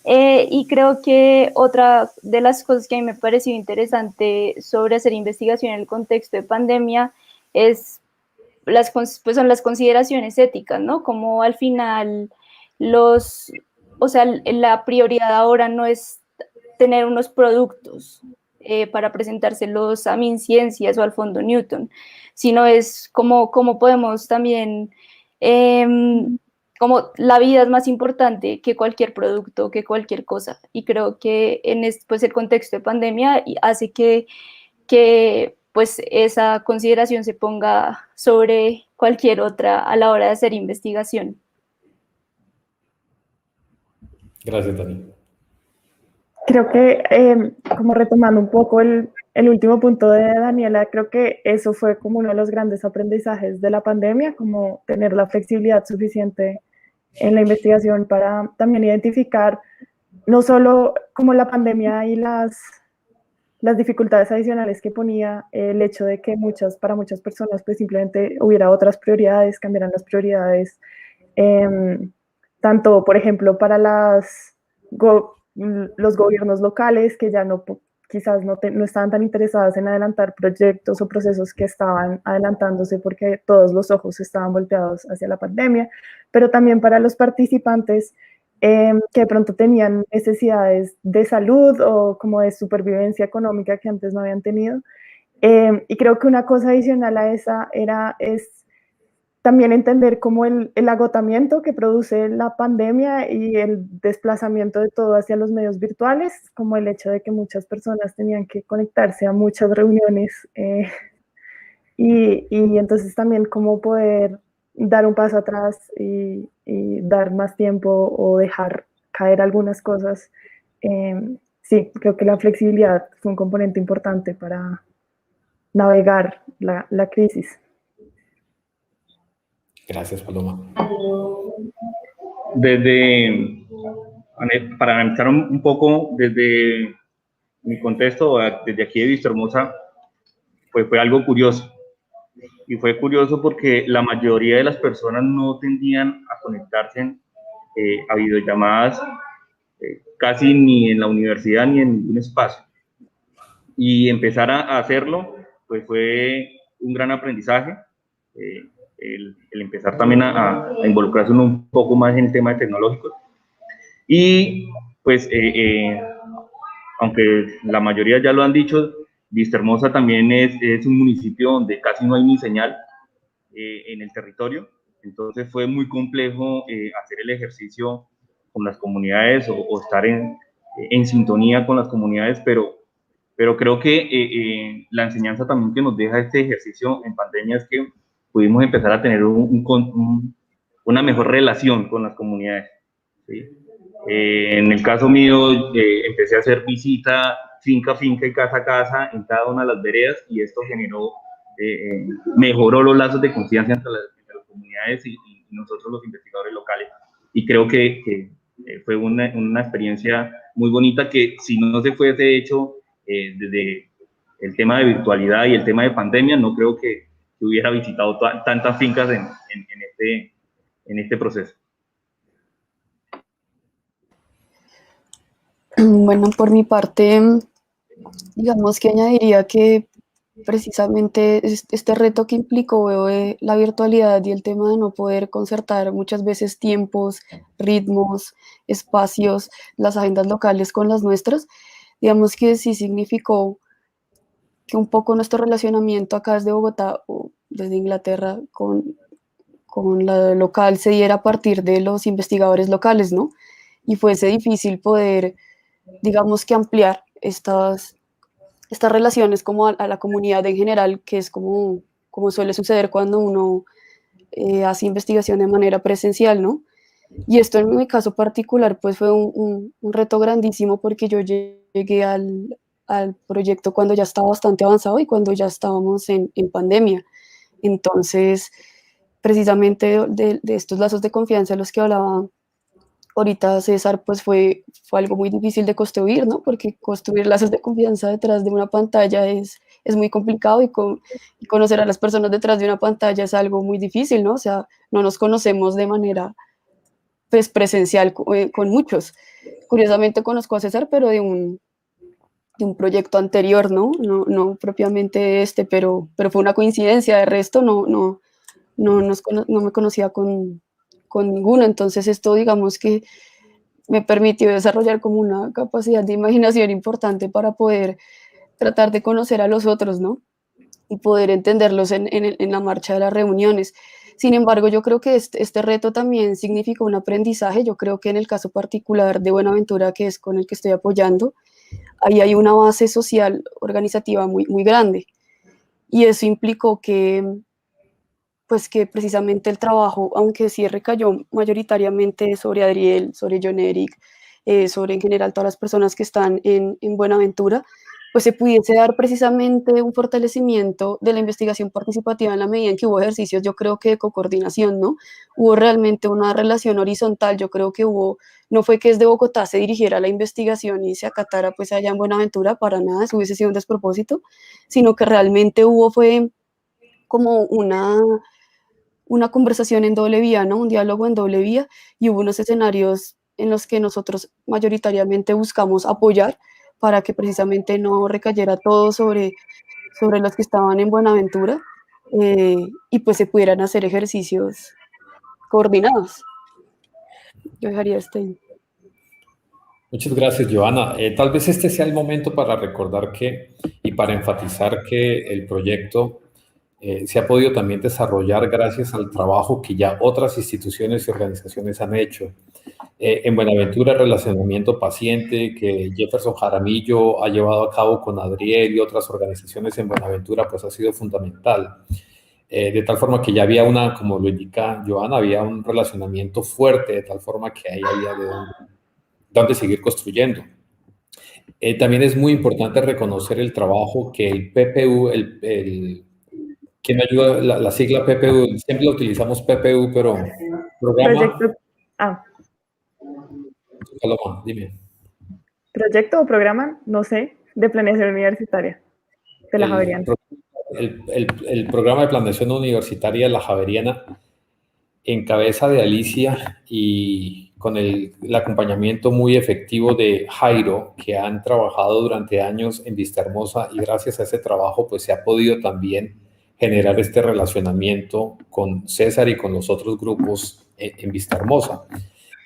Y creo que otra de las cosas que a mí me pareció interesante sobre hacer investigación en el contexto de pandemia es son las consideraciones éticas, ¿no? Como al final la prioridad ahora no es tener unos productos para presentárselos a MinCiencias o al Fondo Newton, sino es cómo podemos también, como la vida es más importante que cualquier producto, que cualquier cosa. Y creo que pues el contexto de pandemia hace que pues esa consideración se ponga sobre cualquier otra a la hora de hacer investigación. Gracias, Dani. Creo que, como retomando un poco el último punto de Daniela, creo que eso fue como uno de los grandes aprendizajes de la pandemia, como tener la flexibilidad suficiente en la investigación para también identificar no solo como la pandemia y las dificultades adicionales que ponía el hecho de que para muchas personas pues simplemente hubiera otras prioridades, cambiaran las prioridades, tanto por ejemplo para los gobiernos locales que ya quizás no estaban tan interesados en adelantar proyectos o procesos que estaban adelantándose porque todos los ojos estaban volteados hacia la pandemia, pero también para los participantes que de pronto tenían necesidades de salud o como de supervivencia económica que antes no habían tenido. Y creo que una cosa adicional a esa es también entender cómo el agotamiento que produce la pandemia y el desplazamiento de todo hacia los medios virtuales, como el hecho de que muchas personas tenían que conectarse a muchas reuniones y entonces también cómo poder dar un paso atrás y dar más tiempo o dejar caer algunas cosas. Sí, creo que la flexibilidad fue un componente importante para navegar la crisis. Gracias, Paloma. Para analizar un poco desde mi contexto, desde aquí de Vistahermosa, pues fue algo curioso. Y fue curioso porque la mayoría de las personas no tendían a conectarse a videollamadas casi ni en la universidad ni en ningún espacio. Y empezar a hacerlo, pues fue un gran aprendizaje. El empezar también a involucrarse un poco más en el tema de tecnológicos. Y pues, aunque la mayoría ya lo han dicho, Vistahermosa también es un municipio donde casi no hay ni señal en el territorio. Entonces fue muy complejo hacer el ejercicio con las comunidades o estar en sintonía con las comunidades, pero creo que la enseñanza también que nos deja este ejercicio en pandemia es que pudimos empezar a tener una mejor relación con las comunidades, ¿sí? En el caso mío, empecé a hacer visita finca a finca y casa a casa en cada una de las veredas, y esto generó, mejoró los lazos de confianza entre las comunidades y nosotros los investigadores locales. Y creo que fue una experiencia muy bonita que, si no se fuese hecho desde el tema de virtualidad y el tema de pandemia, no creo que hubiera visitado tantas fincas en este proceso. Bueno, por mi parte, digamos que añadiría que precisamente este reto que implicó la virtualidad y el tema de no poder concertar muchas veces tiempos, ritmos, espacios, las agendas locales con las nuestras, digamos que sí significó que un poco nuestro relacionamiento acá desde Bogotá o desde Inglaterra con la local se diera a partir de los investigadores locales, ¿no? Y fuese difícil poder, digamos que ampliar estas relaciones como a la comunidad en general, que es como suele suceder cuando uno hace investigación de manera presencial, ¿no? Y esto en mi caso particular pues fue un reto grandísimo, porque yo llegué al proyecto cuando ya estaba bastante avanzado y cuando ya estábamos en pandemia. Entonces, precisamente de estos lazos de confianza de los que hablaba ahorita César, pues fue algo muy difícil de construir, ¿no? Porque construir lazos de confianza detrás de una pantalla es muy complicado, y conocer a las personas detrás de una pantalla es algo muy difícil, ¿no? O sea, no nos conocemos de manera pues, presencial con muchos. Curiosamente conozco a César, pero de un proyecto anterior, ¿no? No propiamente pero fue una coincidencia. De resto, no me conocía con ninguno. Entonces esto, digamos que me permitió desarrollar como una capacidad de imaginación importante para poder tratar de conocer a los otros, ¿no? Y poder entenderlos en la marcha de las reuniones. Sin embargo, yo creo que este reto también significó un aprendizaje. Yo creo que en el caso particular de Buenaventura, que es con el que estoy apoyando, ahí hay una base social organizativa muy, muy grande. Y eso implicó que precisamente el trabajo, aunque sí recayó mayoritariamente sobre Adriel, sobre John Eric, sobre en general todas las personas que están en Buenaventura, pues se pudiese dar precisamente un fortalecimiento de la investigación participativa en la medida en que hubo ejercicios, yo creo que de cocoordinación, ¿no? Hubo realmente una relación horizontal. Yo creo que no fue que desde Bogotá se dirigiera la investigación y se acatara pues allá en Buenaventura, para nada, eso hubiese sido un despropósito, sino que realmente fue como una conversación en doble vía, ¿no? Un diálogo en doble vía, y hubo unos escenarios en los que nosotros mayoritariamente buscamos apoyar para que precisamente no recayera todo sobre los que estaban en Buenaventura, y pues se pudieran hacer ejercicios coordinados. Yo dejaría ahí. Muchas gracias, Joana. Tal vez este sea el momento para recordar y para enfatizar que el proyecto se ha podido también desarrollar gracias al trabajo que ya otras instituciones y organizaciones han hecho. En Buenaventura, el relacionamiento paciente que Jefferson Jaramillo ha llevado a cabo con Adriel y otras organizaciones en Buenaventura, pues ha sido fundamental. De tal forma que ya había como lo indica Joana, había un relacionamiento fuerte, de tal forma que ahí había de dónde seguir construyendo. También es muy importante reconocer el trabajo que el PPU, ¿quién me ayuda? La sigla PPU, siempre la utilizamos PPU, pero programa... Paloma, dime. ¿Proyecto o programa? No sé, de planeación universitaria. de la Javeriana. El programa de planeación universitaria de la Javeriana, en cabeza de Alicia y con el acompañamiento muy efectivo de Jairo, que han trabajado durante años en Vistahermosa, y gracias a ese trabajo pues se ha podido también generar este relacionamiento con César y con los otros grupos en Vistahermosa.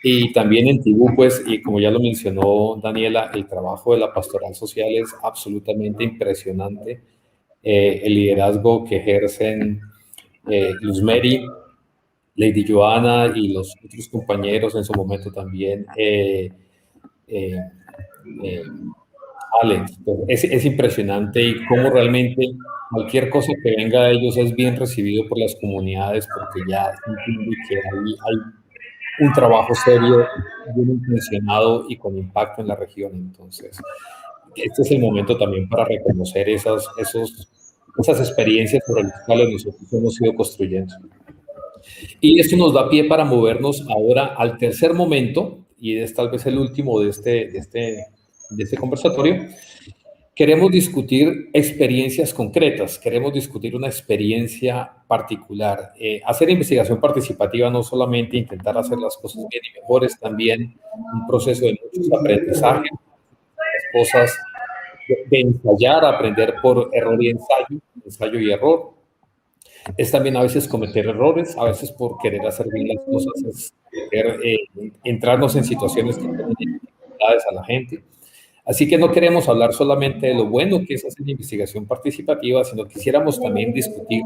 Y también en Tibú, pues, y como ya lo mencionó Daniela, el trabajo de la pastoral social es absolutamente impresionante. El liderazgo que ejercen Luz Mary, Lady Joana y los otros compañeros en su momento también, Alex, es impresionante y cómo realmente cualquier cosa que venga de ellos es bien recibido por las comunidades, porque ya se entiende que hay un trabajo serio, bien intencionado y con impacto en la región. Entonces, este es el momento también para reconocer esas experiencias sobre las cuales nosotros hemos ido construyendo. Y esto nos da pie para movernos ahora al tercer momento, y es tal vez el último de este conversatorio. Queremos discutir experiencias concretas, queremos discutir una experiencia particular. Hacer investigación participativa no solamente intentar hacer las cosas bien y mejor, es también un proceso de muchos aprendizajes, las cosas de ensayar, aprender por error y ensayo y error. Es también a veces cometer errores, a veces por querer hacer bien las cosas, es querer entrarnos en situaciones que ponen dificultades a la gente. Así que no queremos hablar solamente de lo bueno que es hacer investigación participativa, sino quisiéramos también discutir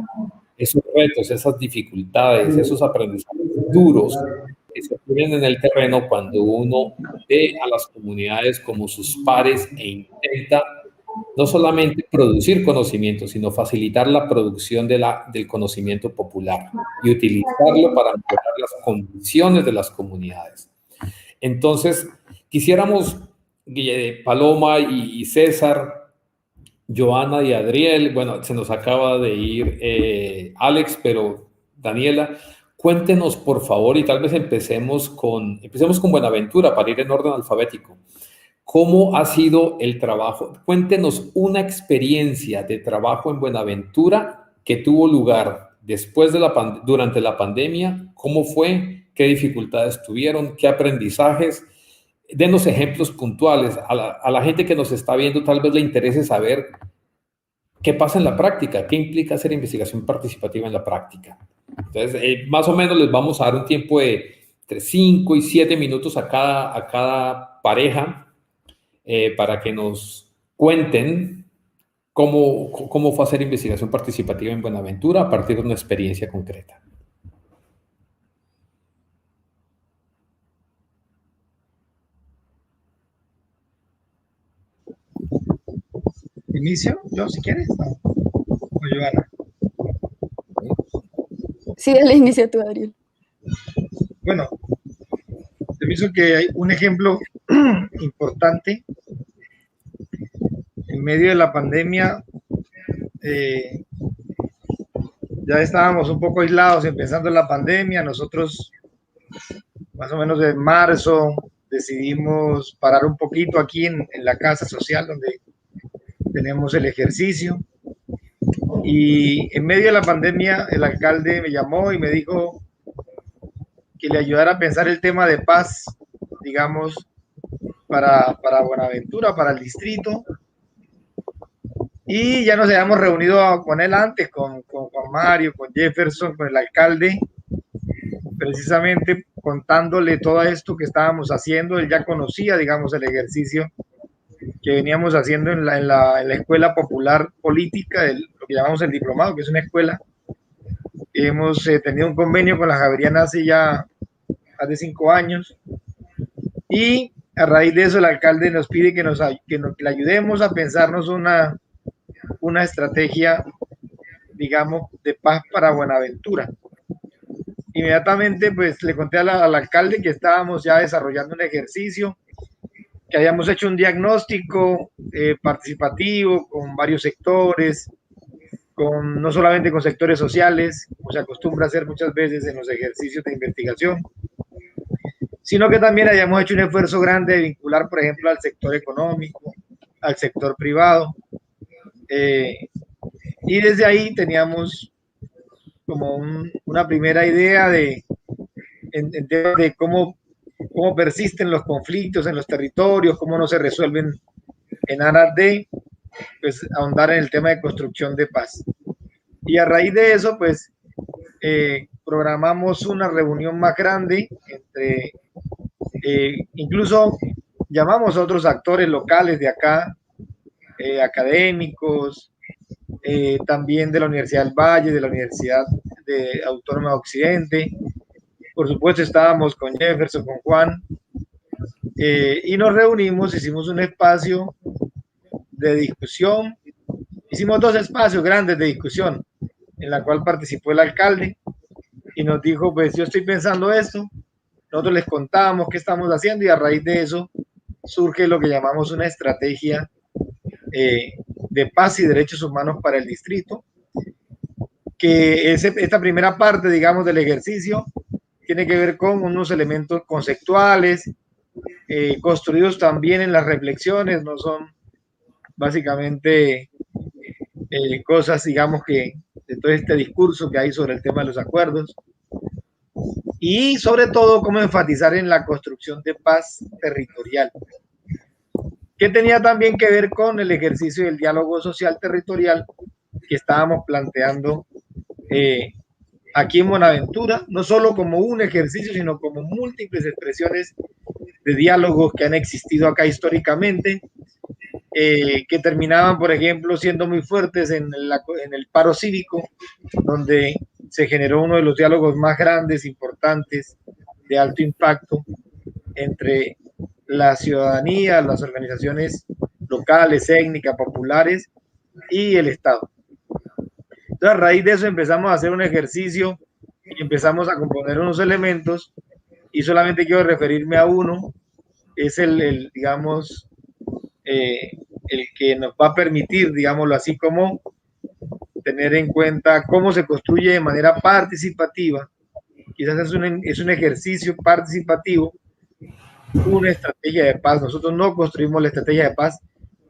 esos retos, esas dificultades, esos aprendizajes duros que se ponen en el terreno cuando uno ve a las comunidades como sus pares e intenta no solamente producir conocimiento, sino facilitar la producción del conocimiento popular y utilizarlo para mejorar las condiciones de las comunidades. Entonces, quisiéramos, Paloma y César, Joana y Adriel, bueno, se nos acaba de ir Alex, pero Daniela, cuéntenos por favor, y tal vez empecemos con Buenaventura para ir en orden alfabético. ¿Cómo ha sido el trabajo? Cuéntenos una experiencia de trabajo en Buenaventura que tuvo lugar durante la pandemia. ¿Cómo fue? ¿Qué dificultades tuvieron? ¿Qué aprendizajes? Denos ejemplos puntuales. A la gente que nos está viendo tal vez le interese saber qué pasa en la práctica, qué implica hacer investigación participativa en la práctica. Entonces, más o menos les vamos a dar un tiempo de entre 5 y 7 minutos a cada pareja para que nos cuenten cómo fue hacer investigación participativa en Buenaventura a partir de una experiencia concreta. ¿Inicio? Yo, si quieres. No. O Joana. Sí, dale inicio tú, Adriel. Bueno, se me hizo que hay un ejemplo importante. En medio de la pandemia, ya estábamos un poco aislados empezando la pandemia. Nosotros, más o menos en marzo, decidimos parar un poquito aquí en la casa social donde tenemos el ejercicio. Y en medio de la pandemia, el alcalde me llamó y me dijo que le ayudara a pensar el tema de paz, digamos, para Buenaventura, para el distrito. Y ya nos habíamos reunido con él antes, con Juan Mario, con Jefferson, con el alcalde, precisamente contándole todo esto que estábamos haciendo. Él ya conocía, digamos, el ejercicio que veníamos haciendo en la Escuela Popular Política, lo que llamamos el diplomado, que es una escuela. Hemos tenido un convenio con la Javeriana hace ya más de 5 años, y a raíz de eso el alcalde nos pide que le ayudemos a pensarnos una estrategia, digamos, de paz para Buenaventura. Inmediatamente pues le conté al alcalde que estábamos ya desarrollando un ejercicio, que habíamos hecho un diagnóstico participativo con varios sectores, no solamente con sectores sociales, como se acostumbra a hacer muchas veces en los ejercicios de investigación, sino que también hayamos hecho un esfuerzo grande de vincular, por ejemplo, al sector económico, al sector privado, Y desde ahí teníamos como una primera idea en temas de cómo persisten los conflictos en los territorios, cómo no se resuelven en aras de pues, ahondar en el tema de construcción de paz. Y a raíz de eso, pues, programamos una reunión más grande entre, incluso llamamos a otros actores locales de acá, académicos, también de la Universidad del Valle, de la Universidad Autónoma de Occidente. Por supuesto estábamos con Jefferson, con Juan, y nos reunimos, hicimos un espacio de discusión, hicimos 2 espacios grandes de discusión, en la cual participó el alcalde, y nos dijo, pues yo estoy pensando esto, nosotros les contábamos qué estamos haciendo, y a raíz de eso surge lo que llamamos una estrategia de paz y derechos humanos para el distrito, que esta primera parte, digamos, del ejercicio tiene que ver con unos elementos conceptuales, construidos también en las reflexiones, no son básicamente cosas, digamos, que de todo este discurso que hay sobre el tema de los acuerdos, y sobre todo cómo enfatizar en la construcción de paz territorial, que tenía también que ver con el ejercicio del diálogo social territorial que estábamos planteando aquí en Buenaventura, no solo como un ejercicio, sino como múltiples expresiones de diálogos que han existido acá históricamente, que terminaban, por ejemplo, siendo muy fuertes en el paro cívico, donde se generó uno de los diálogos más grandes, importantes, de alto impacto entre la ciudadanía, las organizaciones locales, étnicas, populares y el Estado. Entonces, a raíz de eso empezamos a hacer un ejercicio y empezamos a componer unos elementos, y solamente quiero referirme a uno, es digamos, el que nos va a permitir, digámoslo así, como tener en cuenta cómo se construye de manera participativa. Quizás es un ejercicio participativo, una estrategia de paz. Nosotros no construimos la estrategia de paz,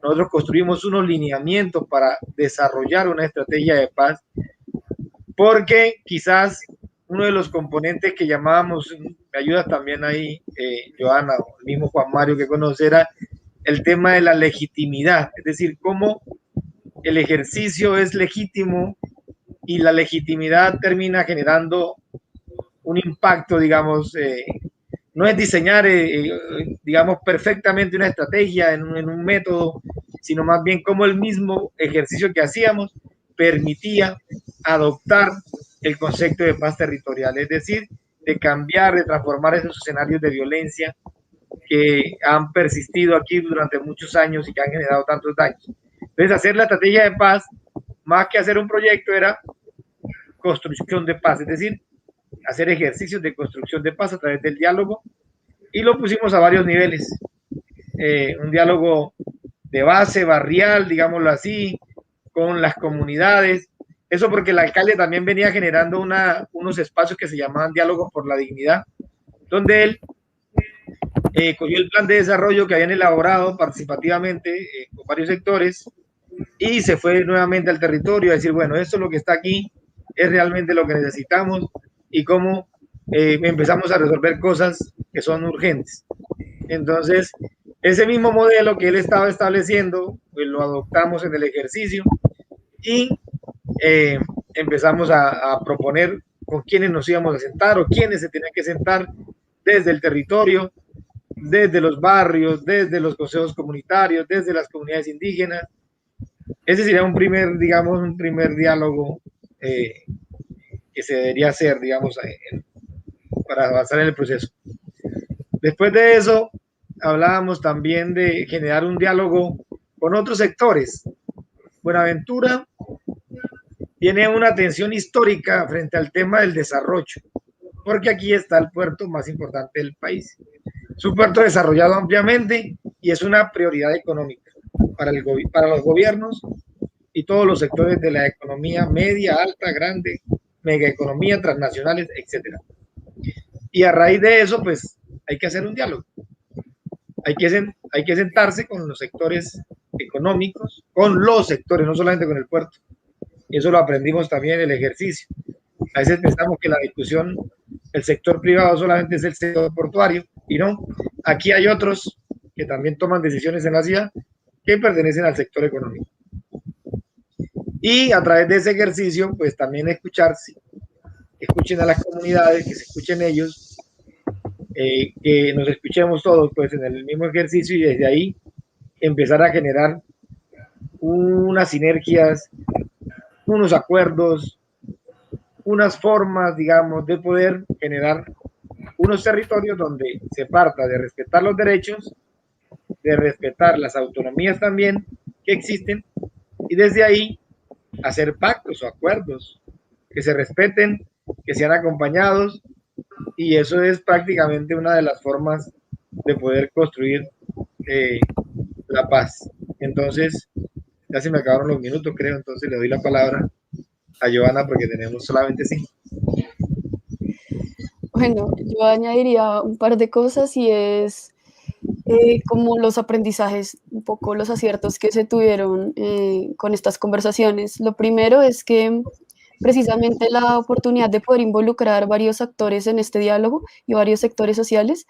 nosotros construimos unos lineamientos para desarrollar una estrategia de paz, porque quizás uno de los componentes que llamábamos, me ayudas también ahí, Joana, o el mismo Juan Mario que conoce, era el tema de la legitimidad, es decir, cómo el ejercicio es legítimo y la legitimidad termina generando un impacto, digamos, no es diseñar, digamos, perfectamente una estrategia en un método, sino más bien cómo el mismo ejercicio que hacíamos permitía adoptar el concepto de paz territorial, es decir, de cambiar, de transformar esos escenarios de violencia que han persistido aquí durante muchos años y que han generado tantos daños. Entonces, hacer la estrategia de paz, más que hacer un proyecto, era construcción de paz, es decir, hacer ejercicios de construcción de paz a través del diálogo, y lo pusimos a varios niveles. Un diálogo de base, barrial, digámoslo así, con las comunidades. Eso porque el alcalde también venía generando unos espacios que se llamaban diálogos por la dignidad, donde él cogió el plan de desarrollo que habían elaborado participativamente con varios sectores y se fue nuevamente al territorio a decir, bueno, esto es lo que está aquí, es realmente lo que necesitamos, y cómo empezamos a resolver cosas que son urgentes. Entonces, ese mismo modelo que él estaba estableciendo, pues lo adoptamos en el ejercicio y empezamos a proponer con quiénes nos íbamos a sentar o quiénes se tenían que sentar desde el territorio, desde los barrios, desde los consejos comunitarios, desde las comunidades indígenas. Ese sería un primer diálogo que se debería hacer, digamos, para avanzar en el proceso. Después de eso, hablábamos también de generar un diálogo con otros sectores. Buenaventura tiene una tensión histórica frente al tema del desarrollo, porque aquí está el puerto más importante del país. Es un puerto desarrollado ampliamente y es una prioridad económica para los gobiernos y todos los sectores de la economía media, alta, grande, megaeconomía, transnacionales, etc. Y a raíz de eso, pues, hay que hacer un diálogo. Hay que sentarse con los sectores económicos, con los sectores, no solamente con el puerto. Eso lo aprendimos también en el ejercicio. A veces pensamos que la discusión, el sector privado solamente es el sector portuario, y no. Aquí hay otros que también toman decisiones en la ciudad que pertenecen al sector económico. Y a través de ese ejercicio, pues también escucharse, escuchen a las comunidades, que se escuchen ellos, que nos escuchemos todos pues en el mismo ejercicio, y desde ahí empezar a generar unas sinergias, unos acuerdos, unas formas, digamos, de poder generar unos territorios donde se parta de respetar los derechos, de respetar las autonomías también que existen, y desde ahí hacer pactos o acuerdos que se respeten, que sean acompañados, y eso es prácticamente una de las formas de poder construir la paz. Entonces, ya se me acabaron los minutos, creo, entonces le doy la palabra a Giovanna porque tenemos solamente 5. Bueno, yo añadiría un par de cosas y es como los aprendizajes, un poco los aciertos que se tuvieron con estas conversaciones. Lo primero es que precisamente la oportunidad de poder involucrar varios actores en este diálogo y varios sectores sociales,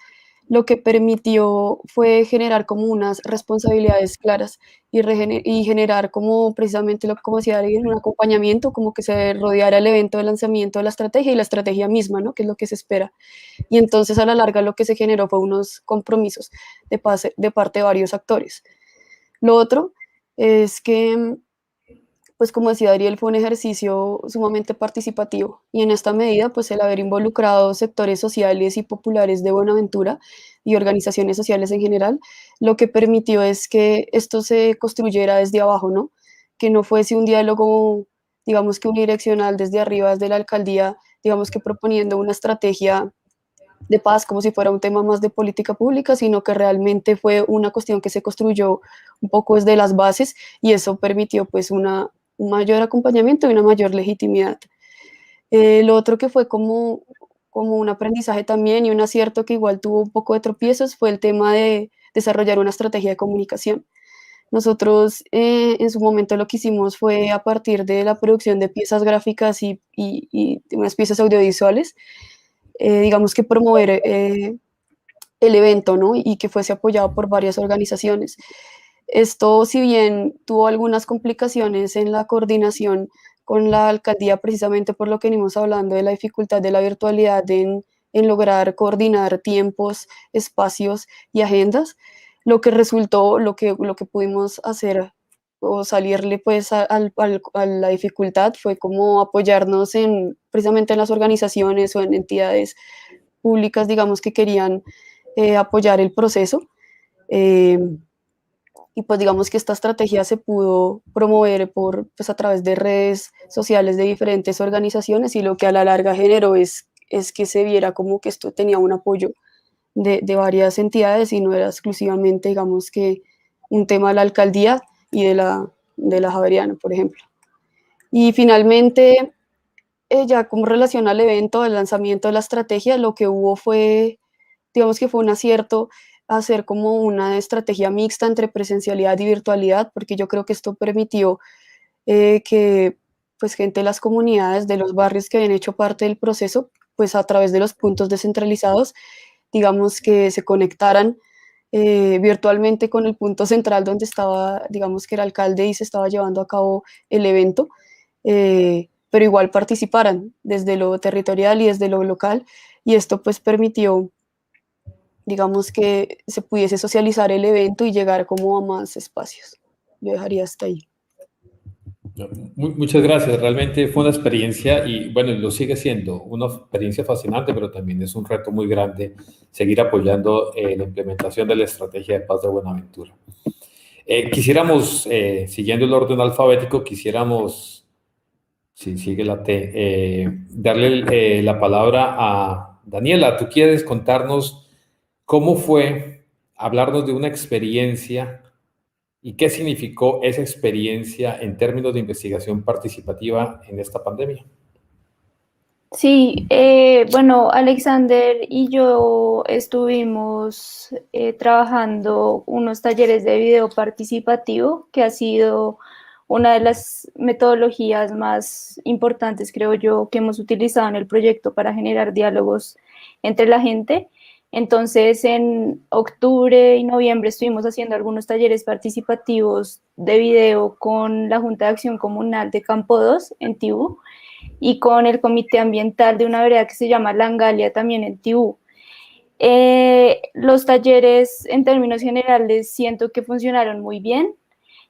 lo que permitió fue generar como unas responsabilidades claras y generar como precisamente, como decía alguien, un acompañamiento, como que se rodeara el evento de lanzamiento de la estrategia y la estrategia misma, ¿no? Que es lo que se espera. Y entonces a la larga lo que se generó fue unos compromisos de parte de varios actores. Lo otro es que, pues como decía Ariel, fue un ejercicio sumamente participativo y en esta medida, pues el haber involucrado sectores sociales y populares de Buenaventura y organizaciones sociales en general, lo que permitió es que esto se construyera desde abajo, ¿no? Que no fuese un diálogo, digamos que unidireccional desde arriba, desde la alcaldía, digamos que proponiendo una estrategia de paz como si fuera un tema más de política pública, sino que realmente fue una cuestión que se construyó un poco desde las bases y eso permitió pues un mayor acompañamiento y una mayor legitimidad. Lo otro que fue como un aprendizaje también y un acierto que igual tuvo un poco de tropiezos fue el tema de desarrollar una estrategia de comunicación. Nosotros en su momento lo que hicimos fue a partir de la producción de piezas gráficas y unas piezas audiovisuales, digamos que promover el evento, ¿no? Y que fuese apoyado por varias organizaciones. Esto, si bien tuvo algunas complicaciones en la coordinación con la alcaldía, precisamente por lo que venimos hablando de la dificultad de la virtualidad en lograr coordinar tiempos, espacios y agendas, lo que resultó, lo que pudimos hacer o salirle pues a la dificultad fue como apoyarnos precisamente en las organizaciones o en entidades públicas, digamos, que querían apoyar el proceso. Y pues digamos que esta estrategia se pudo promover pues a través de redes sociales de diferentes organizaciones y lo que a la larga generó es que se viera como que esto tenía un apoyo de varias entidades y no era exclusivamente, digamos, que un tema de la alcaldía y de la Javeriana, por ejemplo. Y finalmente, ya como relación al evento, al lanzamiento de la estrategia, lo que hubo fue, digamos que fue un acierto hacer como una estrategia mixta entre presencialidad y virtualidad, porque yo creo que esto permitió que pues gente de las comunidades, de los barrios que habían hecho parte del proceso, pues a través de los puntos descentralizados, digamos que se conectaran virtualmente con el punto central donde estaba, digamos que el alcalde y se estaba llevando a cabo el evento, pero igual participaran desde lo territorial y desde lo local, y esto pues permitió, digamos, que se pudiese socializar el evento y llegar como a más espacios. Yo dejaría hasta ahí. Muchas gracias, realmente fue una experiencia y bueno, lo sigue siendo una experiencia fascinante, pero también es un reto muy grande seguir apoyando la implementación de la estrategia de paz de Buenaventura. Quisiéramos, siguiendo el orden alfabético, si sigue la T, darle la palabra a Daniela. ¿Tú quieres contarnos cómo fue, hablarnos de una experiencia y qué significó esa experiencia en términos de investigación participativa en esta pandemia? Sí, bueno, Alexander y yo estuvimos trabajando unos talleres de video participativo, que ha sido una de las metodologías más importantes, creo yo, que hemos utilizado en el proyecto para generar diálogos entre la gente. Entonces, en octubre y noviembre estuvimos haciendo algunos talleres participativos de video con la Junta de Acción Comunal de Campo 2 en Tibú y con el Comité Ambiental de una vereda que se llama Langalia también en Tibú. Los talleres, en términos generales, siento que funcionaron muy bien.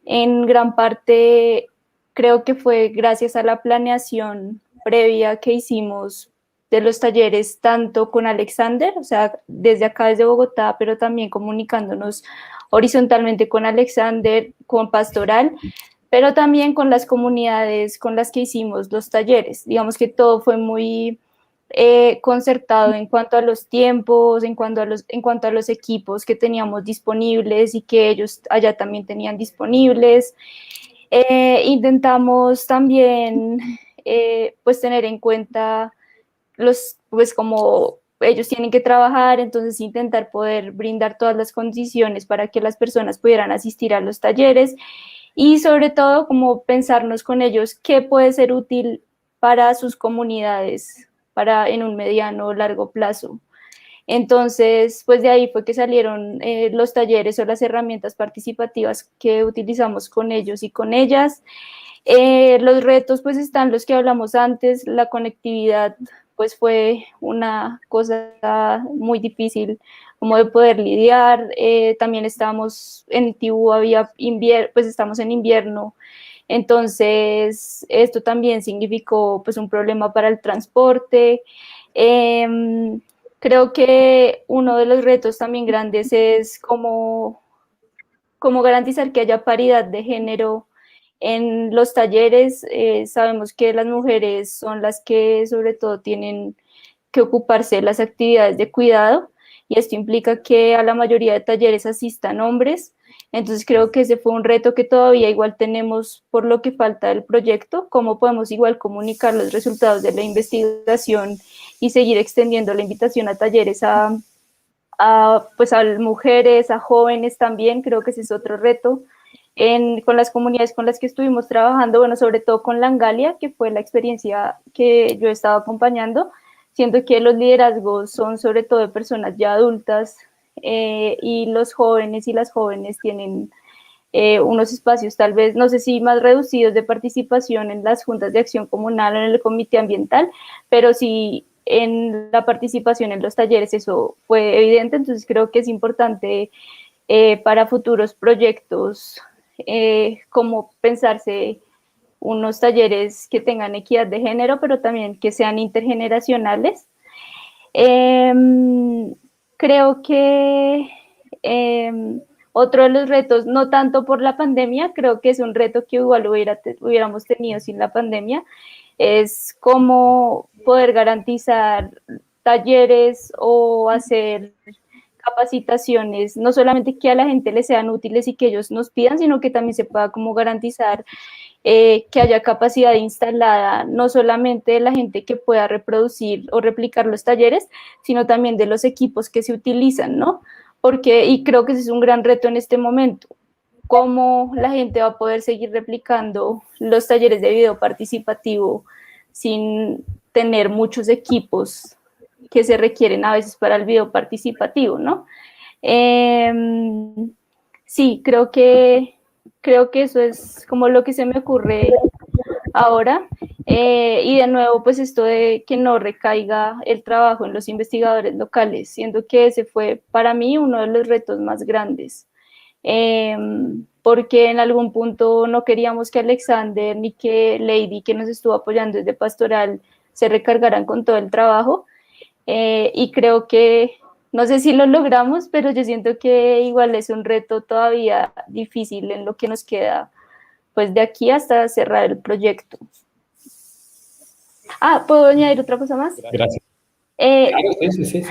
En gran parte, creo que fue gracias a la planeación previa que hicimos de los talleres, tanto con Alexander, o sea, desde acá, desde Bogotá, pero también comunicándonos horizontalmente con Alexander, con Pastoral, pero también con las comunidades con las que hicimos los talleres. Digamos que todo fue muy concertado en cuanto a los tiempos, en cuanto a los equipos que teníamos disponibles y que ellos allá también tenían disponibles. Intentamos también pues tener en cuenta pues como ellos tienen que trabajar, entonces intentar poder brindar todas las condiciones para que las personas pudieran asistir a los talleres y sobre todo como pensarnos con ellos qué puede ser útil para sus comunidades para en un mediano o largo plazo. Entonces, pues de ahí fue que salieron los talleres o las herramientas participativas que utilizamos con ellos y con ellas. Los retos pues están los que hablamos antes, la conectividad pues fue una cosa muy difícil como de poder lidiar. También estamos en Tibú, pues estamos en invierno, entonces esto también significó pues un problema para el transporte. Creo que uno de los retos también grandes es cómo garantizar que haya paridad de género en los talleres. Sabemos que las mujeres son las que sobre todo tienen que ocuparse de las actividades de cuidado y esto implica que a la mayoría de talleres asistan hombres. Entonces creo que ese fue un reto que todavía igual tenemos por lo que falta del proyecto, cómo podemos igual comunicar los resultados de la investigación y seguir extendiendo la invitación a talleres pues a mujeres, a jóvenes también. Creo que ese es otro reto. Con las comunidades con las que estuvimos trabajando, bueno, sobre todo con Langalia, que fue la experiencia que yo he estado acompañando, siento que los liderazgos son sobre todo de personas ya adultas y los jóvenes y las jóvenes tienen unos espacios tal vez, no sé si más reducidos de participación en las juntas de acción comunal o en el comité ambiental, pero sí en la participación en los talleres eso fue evidente. Entonces creo que es importante para futuros proyectos como pensarse unos talleres que tengan equidad de género, pero también que sean intergeneracionales. Creo que otro de los retos, no tanto por la pandemia, creo que es un reto que igual hubiéramos tenido sin la pandemia, es cómo poder garantizar talleres o hacer capacitaciones, no solamente que a la gente les sean útiles y que ellos nos pidan, sino que también se pueda como garantizar que haya capacidad instalada, no solamente de la gente que pueda reproducir o replicar los talleres, sino también de los equipos que se utilizan, ¿no? Y creo que ese es un gran reto en este momento, cómo la gente va a poder seguir replicando los talleres de video participativo sin tener muchos equipos que se requieren a veces para el video participativo, ¿no? Sí, creo que eso es como lo que se me ocurre ahora. Y de nuevo, pues esto de que no recaiga el trabajo en los investigadores locales, siendo que ese fue para mí uno de los retos más grandes. Porque en algún punto no queríamos que Alexander ni que Lady, que nos estuvo apoyando desde Pastoral, se recargaran con todo el trabajo. Y creo que, no sé si lo logramos, pero yo siento que igual es un reto todavía difícil en lo que nos queda, pues de aquí hasta cerrar el proyecto. ¿Puedo añadir otra cosa más? Gracias. Eh, Sí.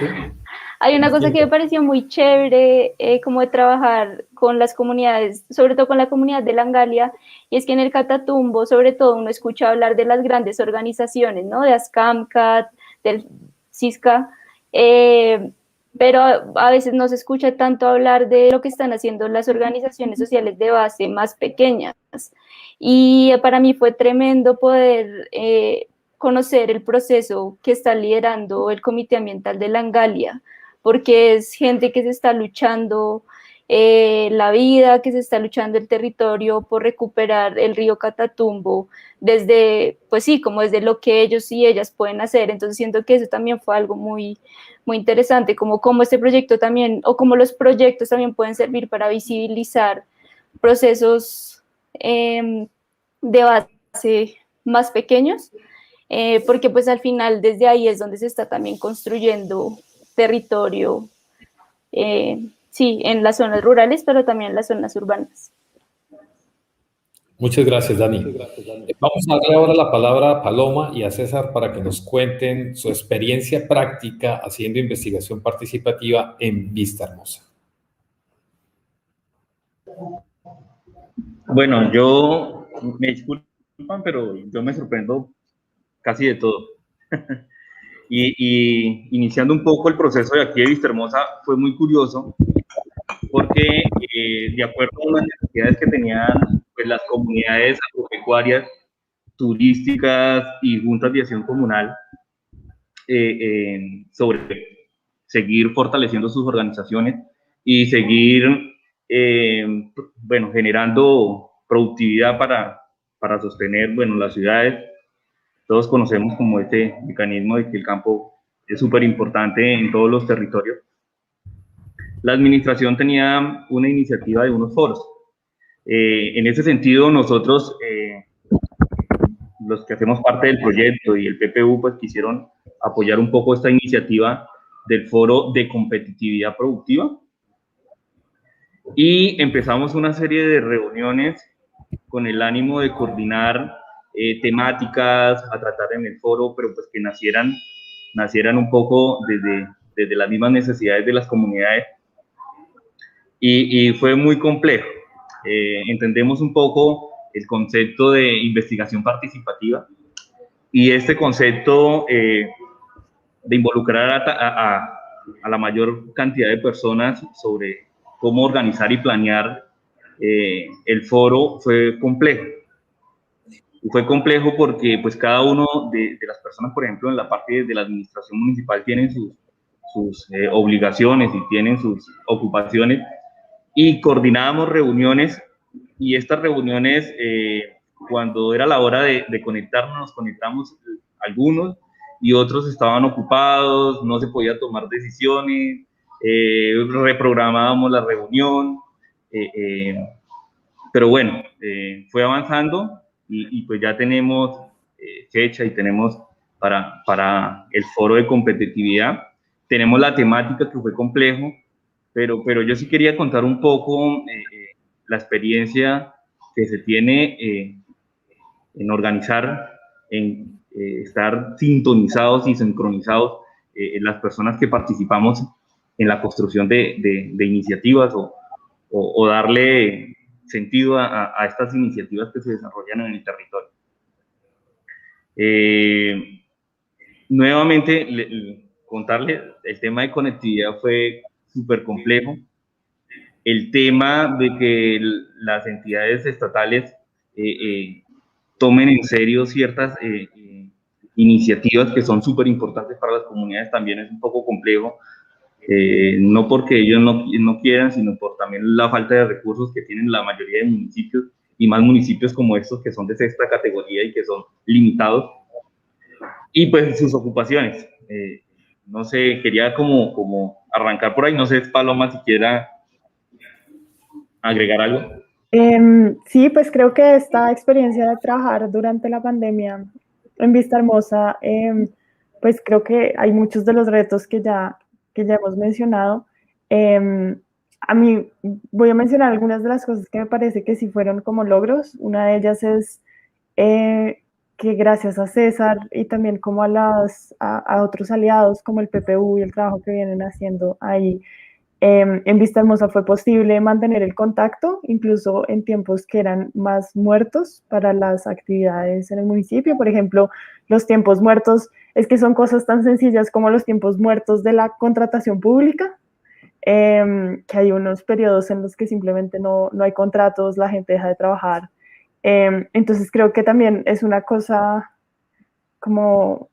Hay una cosa que me pareció muy chévere, como de trabajar con las comunidades, sobre todo con la comunidad de Langalia, y es que en el Catatumbo, sobre todo, uno escucha hablar de las grandes organizaciones, ¿no? De ASCAMCAT, del CISCA, pero a veces no se escucha tanto hablar de lo que están haciendo las organizaciones sociales de base más pequeñas. Y para mí fue tremendo poder conocer el proceso que está liderando el Comité Ambiental de Langalia, porque es gente que se está luchando la vida, que se está luchando el territorio por recuperar el río Catatumbo desde, pues sí, como desde lo que ellos y ellas pueden hacer. Entonces siento que eso también fue algo muy, muy interesante, como este proyecto también, o como los proyectos también pueden servir para visibilizar procesos de base más pequeños, porque pues al final desde ahí es donde se está también construyendo territorio, sí, en las zonas rurales, pero también en las zonas urbanas. Muchas gracias, Dani. Vamos a darle ahora la palabra a Paloma y a César para que nos cuenten su experiencia práctica haciendo investigación participativa en Vista Hermosa. Bueno, yo me disculpan, pero yo me sorprendo casi de todo. y iniciando un poco el proceso de aquí de Vista Hermosa, fue muy curioso porque de acuerdo a las necesidades que tenían pues, las comunidades agropecuarias, turísticas y juntas de acción comunal, sobre seguir fortaleciendo sus organizaciones y seguir bueno, generando productividad para sostener bueno, las ciudades. Todos conocemos como este mecanismo de que el campo es súper importante en todos los territorios. La administración tenía una iniciativa de unos foros. En ese sentido, nosotros, los que hacemos parte del proyecto y el PPU, pues quisieron apoyar un poco esta iniciativa del foro de competitividad productiva. Y empezamos una serie de reuniones con el ánimo de coordinar temáticas a tratar en el foro, pero pues que nacieran un poco desde las mismas necesidades de las comunidades. Y fue muy complejo. Entendemos un poco el concepto de investigación participativa y este concepto de involucrar a la mayor cantidad de personas sobre cómo organizar y planear el foro fue complejo. Y fue complejo porque pues cada uno de las personas, por ejemplo, en la parte de la administración municipal tienen sus obligaciones y tienen sus ocupaciones, y coordinábamos reuniones, y estas reuniones, cuando era la hora de conectarnos, nos conectamos algunos, y otros estaban ocupados, no se podía tomar decisiones, reprogramábamos la reunión, pero bueno, fue avanzando, y pues ya tenemos fecha y tenemos para el foro de competitividad. Tenemos la temática que fue complejo, pero yo sí quería contar un poco la experiencia que se tiene en organizar, en estar sintonizados y sincronizados las personas que participamos en la construcción de iniciativas o darle sentido a estas iniciativas que se desarrollan en el territorio. Nuevamente, contarle, el tema de conectividad fue súper complejo. El tema de que las entidades estatales tomen en serio ciertas iniciativas que son súper importantes para las comunidades también es un poco complejo, no porque ellos no quieran, sino por también la falta de recursos que tienen la mayoría de municipios, y más municipios como estos que son de sexta categoría y que son limitados, y pues sus ocupaciones. No sé, quería como arrancar por ahí, no sé, Paloma, si quiera agregar algo. Sí, pues creo que esta experiencia de trabajar durante la pandemia en Vista Hermosa, pues creo que hay muchos de los retos que ya hemos mencionado. A mí voy a mencionar algunas de las cosas que me parece que sí fueron como logros. Una de ellas es que gracias a César y también como a otros aliados como el PPU y el trabajo que vienen haciendo ahí, en Vista Hermosa fue posible mantener el contacto, incluso en tiempos que eran más muertos para las actividades en el municipio. Por ejemplo, los tiempos muertos, es que son cosas tan sencillas como los tiempos muertos de la contratación pública, que hay unos periodos en los que simplemente no hay contratos, la gente deja de trabajar. Entonces creo que también es una cosa como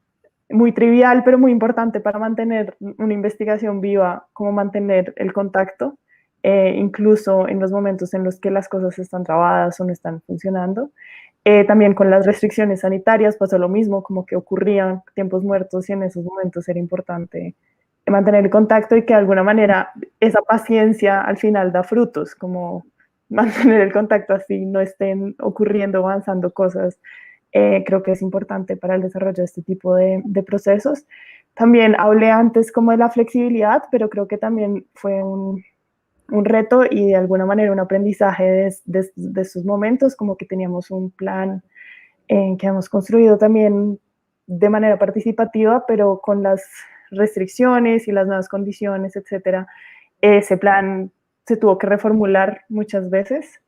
muy trivial, pero muy importante para mantener una investigación viva, como mantener el contacto, incluso en los momentos en los que las cosas están trabadas o no están funcionando. También con las restricciones sanitarias pasó lo mismo, como que ocurrían tiempos muertos y en esos momentos era importante mantener el contacto y que de alguna manera esa paciencia al final da frutos, como mantener el contacto así, no estén ocurriendo, avanzando cosas. Creo que es importante para el desarrollo de este tipo de procesos. También hablé antes como de la flexibilidad, pero creo que también fue un reto y de alguna manera un aprendizaje de estos momentos, como que teníamos un plan que hemos construido también de manera participativa, pero con las restricciones y las nuevas condiciones, etcétera. Ese plan se tuvo que reformular muchas veces.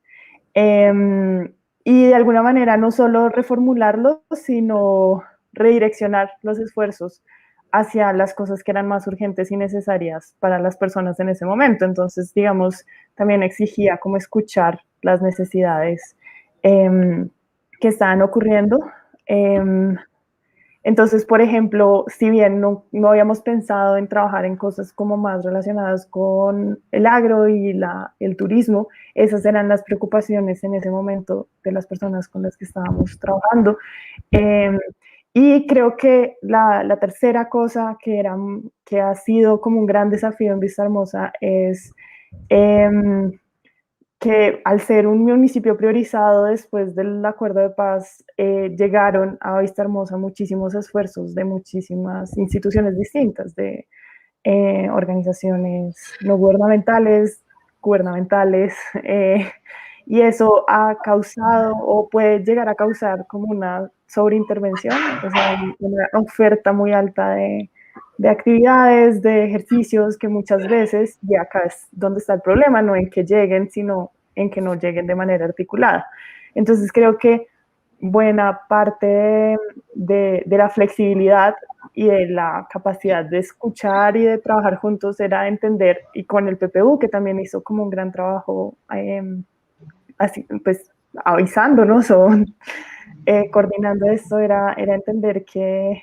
Y de alguna manera no solo reformularlo, sino redireccionar los esfuerzos hacia las cosas que eran más urgentes y necesarias para las personas en ese momento. Entonces, digamos, también exigía como escuchar las necesidades que estaban ocurriendo. Entonces, por ejemplo, si bien no habíamos pensado en trabajar en cosas como más relacionadas con el agro y el turismo, esas eran las preocupaciones en ese momento de las personas con las que estábamos trabajando. Y creo que la tercera cosa que ha sido como un gran desafío en Vista Hermosa es que al ser un municipio priorizado después del acuerdo de paz, llegaron a Vista Hermosa muchísimos esfuerzos de muchísimas instituciones distintas, de organizaciones no gubernamentales, gubernamentales, y eso ha causado o puede llegar a causar como una sobreintervención, o sea, una oferta muy alta de actividades, de ejercicios que muchas veces, y acá es donde está el problema, no en que lleguen, sino en que no lleguen de manera articulada. Entonces creo que buena parte de la flexibilidad y de la capacidad de escuchar y de trabajar juntos era entender, y con el PPU, que también hizo como un gran trabajo, así, pues, avisándonos o coordinando esto, era entender que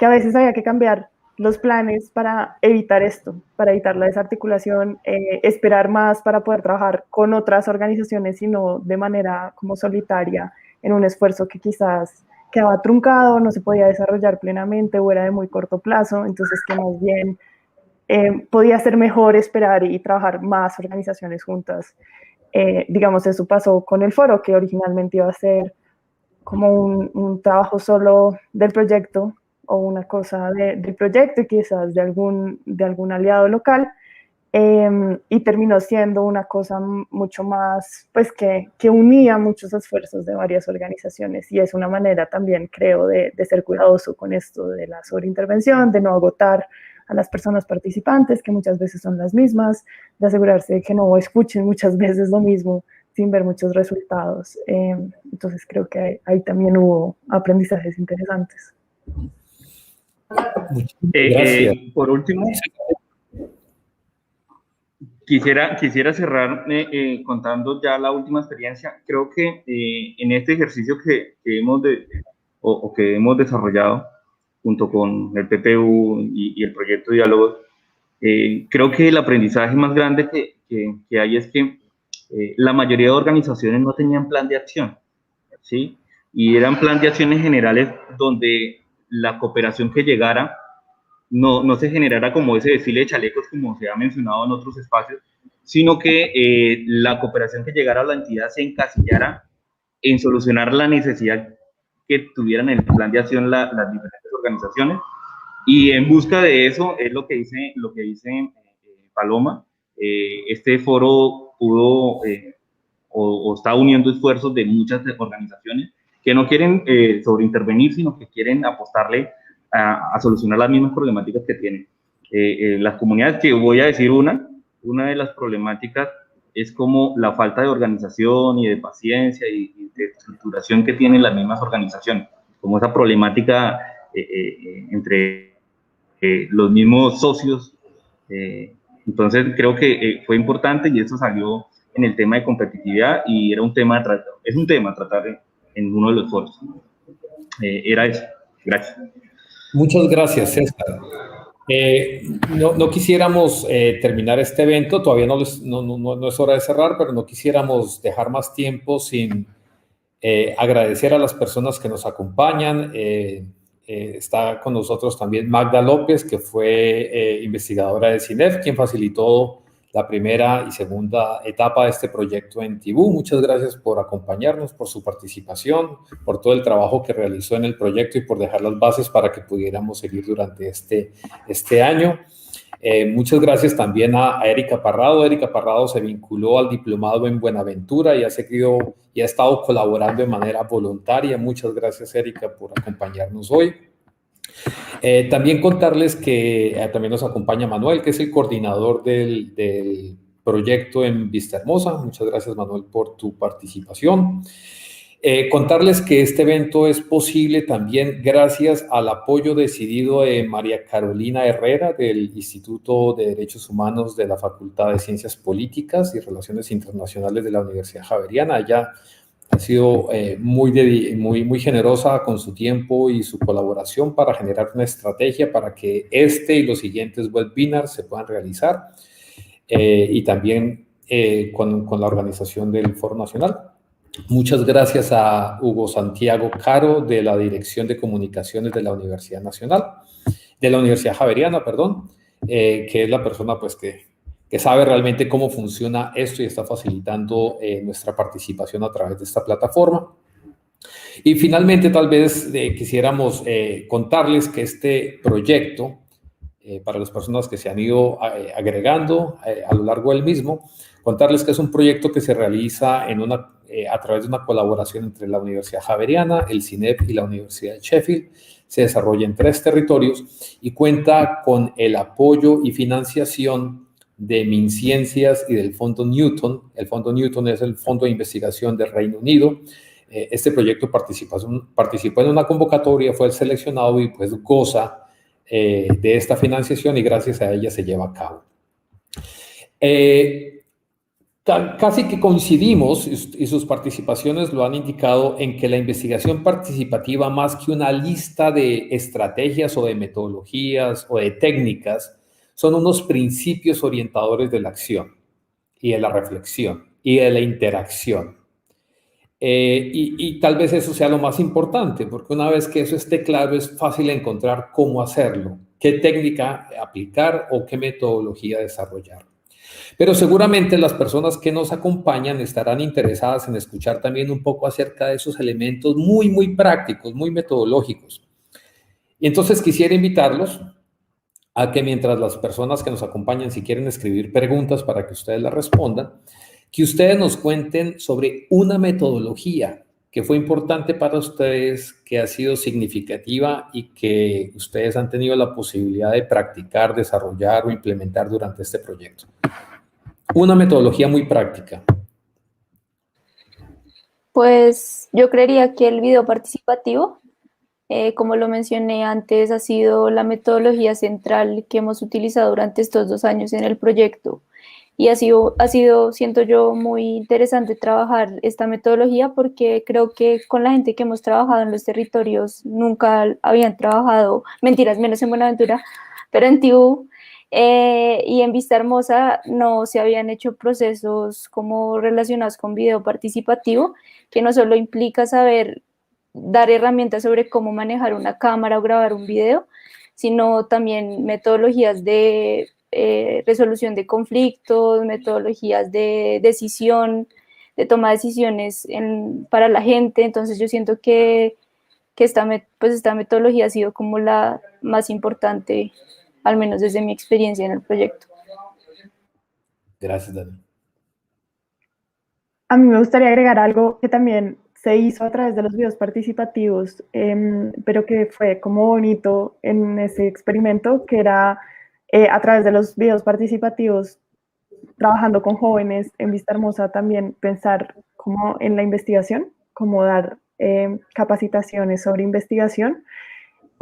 a veces había que cambiar los planes para evitar esto, para evitar la desarticulación, esperar más para poder trabajar con otras organizaciones y no de manera como solitaria en un esfuerzo que quizás quedaba truncado, no se podía desarrollar plenamente o era de muy corto plazo, entonces que más bien podía ser mejor esperar y trabajar más organizaciones juntas. Digamos, eso pasó con el foro, que originalmente iba a ser como un trabajo solo del proyecto o una cosa del proyecto y quizás de algún aliado local, y terminó siendo una cosa mucho más, pues que unía muchos esfuerzos de varias organizaciones, y es una manera también, creo, de ser cuidadoso con esto de la sobreintervención, de no agotar a las personas participantes, que muchas veces son las mismas, de asegurarse de que no escuchen muchas veces lo mismo sin ver muchos resultados. Entonces creo que ahí también hubo aprendizajes interesantes. Gracias. Por último, quisiera cerrar contando ya la última experiencia. Creo que en este ejercicio que hemos que hemos desarrollado junto con el PPU y el proyecto Diálogos, creo que el aprendizaje más grande que hay es que la mayoría de organizaciones no tenían plan de acción, ¿sí? Y eran plan de acciones generales donde la cooperación que llegara no se generara como ese desfile de chalecos como se ha mencionado en otros espacios, sino que la cooperación que llegara a la entidad se encasillara en solucionar la necesidad que tuvieran en el plan de acción las diferentes organizaciones. Y en busca de eso es lo que dice Paloma. Este foro pudo o está uniendo esfuerzos de muchas organizaciones que no quieren sobreintervenir, sino que quieren apostarle a solucionar las mismas problemáticas que tienen. Las comunidades, que voy a decir una de las problemáticas es como la falta de organización y de paciencia y de estructuración que tienen las mismas organizaciones, como esa problemática entre los mismos socios. Entonces creo que fue importante y eso salió en el tema de competitividad y era un tema a tratar, es un tema a tratar en uno de los foros. Era eso. Gracias. Muchas gracias, César. No quisiéramos terminar este evento, todavía no es hora de cerrar, pero no quisiéramos dejar más tiempo sin agradecer a las personas que nos acompañan. Está con nosotros también Magda López, que fue investigadora de CINEF, quien facilitó la primera y segunda etapa de este proyecto en Tibú. Muchas gracias por acompañarnos, por su participación, por todo el trabajo que realizó en el proyecto y por dejar las bases para que pudiéramos seguir durante este año. Muchas gracias también a Erika Parrado. Erika Parrado se vinculó al diplomado en Buenaventura y ha estado colaborando de manera voluntaria. Muchas gracias, Erika, por acompañarnos hoy. También contarles que también nos acompaña Manuel, que es el coordinador del proyecto en Vistahermosa. Muchas gracias, Manuel, por tu participación. Contarles que este evento es posible también gracias al apoyo decidido de María Carolina Herrera del Instituto de Derechos Humanos de la Facultad de Ciencias Políticas y Relaciones Internacionales de la Universidad Javeriana. Ella ha sido muy generosa con su tiempo y su colaboración para generar una estrategia para que este y los siguientes webinars se puedan realizar y también con la organización del Foro Nacional. Muchas gracias a Hugo Santiago Caro de la Dirección de Comunicaciones de la Universidad Javeriana, que es la persona pues que sabe realmente cómo funciona esto y está facilitando nuestra participación a través de esta plataforma. Y finalmente, tal vez quisiéramos contarles que este proyecto, para las personas que se han ido agregando a lo largo del mismo, contarles que es un proyecto que se realiza a través de una colaboración entre la Universidad Javeriana, el CINEP y la Universidad de Sheffield. Se desarrolla en 3 territorios y cuenta con el apoyo y financiación de MinCiencias y del Fondo Newton. El Fondo Newton es el Fondo de Investigación del Reino Unido. Este proyecto participó en una convocatoria, fue seleccionado y pues goza de esta financiación y gracias a ella se lleva a cabo. Casi que coincidimos, y sus participaciones lo han indicado, en que la investigación participativa, más que una lista de estrategias o de metodologías o de técnicas, son unos principios orientadores de la acción y de la reflexión y de la interacción. Y tal vez eso sea lo más importante, porque una vez que eso esté claro, es fácil encontrar cómo hacerlo, qué técnica aplicar o qué metodología desarrollar. Pero seguramente las personas que nos acompañan estarán interesadas en escuchar también un poco acerca de esos elementos muy prácticos, muy metodológicos. Y entonces quisiera invitarlos a que mientras las personas que nos acompañan, si quieren escribir preguntas para que ustedes las respondan, que ustedes nos cuenten sobre una metodología que fue importante para ustedes, que ha sido significativa y que ustedes han tenido la posibilidad de practicar, desarrollar o implementar durante este proyecto. Una metodología muy práctica. Pues yo creería que el video participativo, como lo mencioné antes, ha sido la metodología central que hemos utilizado durante estos 2 años en el proyecto. Y ha sido, siento yo, muy interesante trabajar esta metodología porque creo que con la gente que hemos trabajado en los territorios nunca habían trabajado, mentiras, menos en Buenaventura, pero en Tibú y en Vistahermosa no se habían hecho procesos como relacionados con video participativo, que no solo implica saber dar herramientas sobre cómo manejar una cámara o grabar un video, sino también metodologías de resolución de conflictos, metodologías de decisión, de toma de decisiones para la gente. Entonces yo siento que esta metodología ha sido como la más importante, al menos desde mi experiencia en el proyecto. Gracias, Dani. A mí me gustaría agregar algo que también se hizo a través de los videos participativos, pero que fue como bonito en ese experimento, que era a través de los videos participativos, trabajando con jóvenes en Vista Hermosa, también pensar como en la investigación, como dar capacitaciones sobre investigación.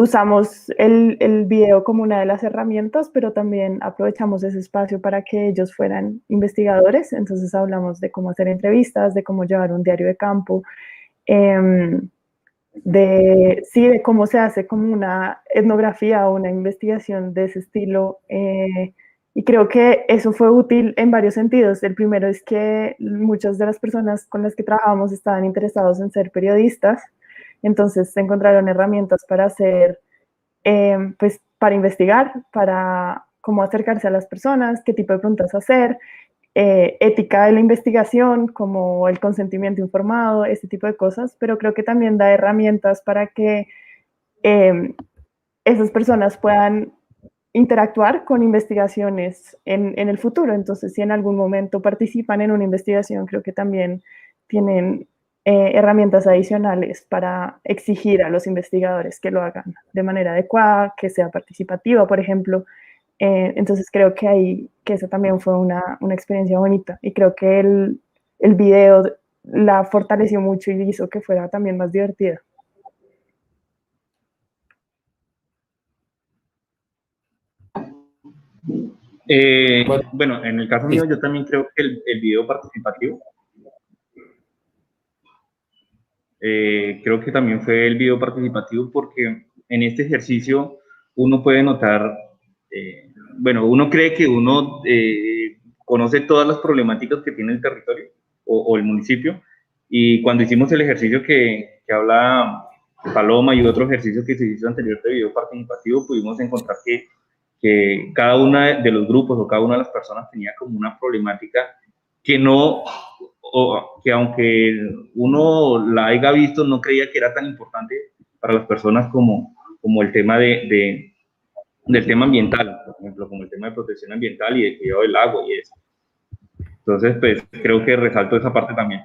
Usamos el video como una de las herramientas, pero también aprovechamos ese espacio para que ellos fueran investigadores. Entonces hablamos de cómo hacer entrevistas, de cómo llevar un diario de campo, de cómo se hace como una etnografía o una investigación de ese estilo. Y creo que eso fue útil en varios sentidos. El primero es que muchas de las personas con las que trabajamos estaban interesados en ser periodistas, entonces se encontraron herramientas para hacer, pues para investigar, para cómo acercarse a las personas, qué tipo de preguntas hacer, ética de la investigación, como el consentimiento informado, este tipo de cosas, pero creo que también da herramientas para que esas personas puedan interactuar con investigaciones en el futuro. Entonces, si en algún momento participan en una investigación, creo que también tienen herramientas adicionales para exigir a los investigadores que lo hagan de manera adecuada, que sea participativa, por ejemplo. Entonces creo que esa también fue una experiencia bonita, y creo que el video la fortaleció mucho y hizo que fuera también más divertida. Bueno, en el caso mío yo también creo que el video participativo, creo que también fue el video participativo, porque en este ejercicio uno puede notar, bueno, uno cree que uno conoce todas las problemáticas que tiene el territorio o el municipio, y cuando hicimos el ejercicio que habla Paloma y otro ejercicio que se hizo anterior de video participativo, pudimos encontrar que cada uno de los grupos o cada una de las personas tenía como una problemática que no, o que aunque uno la haya visto, no creía que era tan importante para las personas como el tema del tema ambiental, por ejemplo, como el tema de protección ambiental y de cuidado del agua y eso. Entonces, pues creo que resalto esa parte también.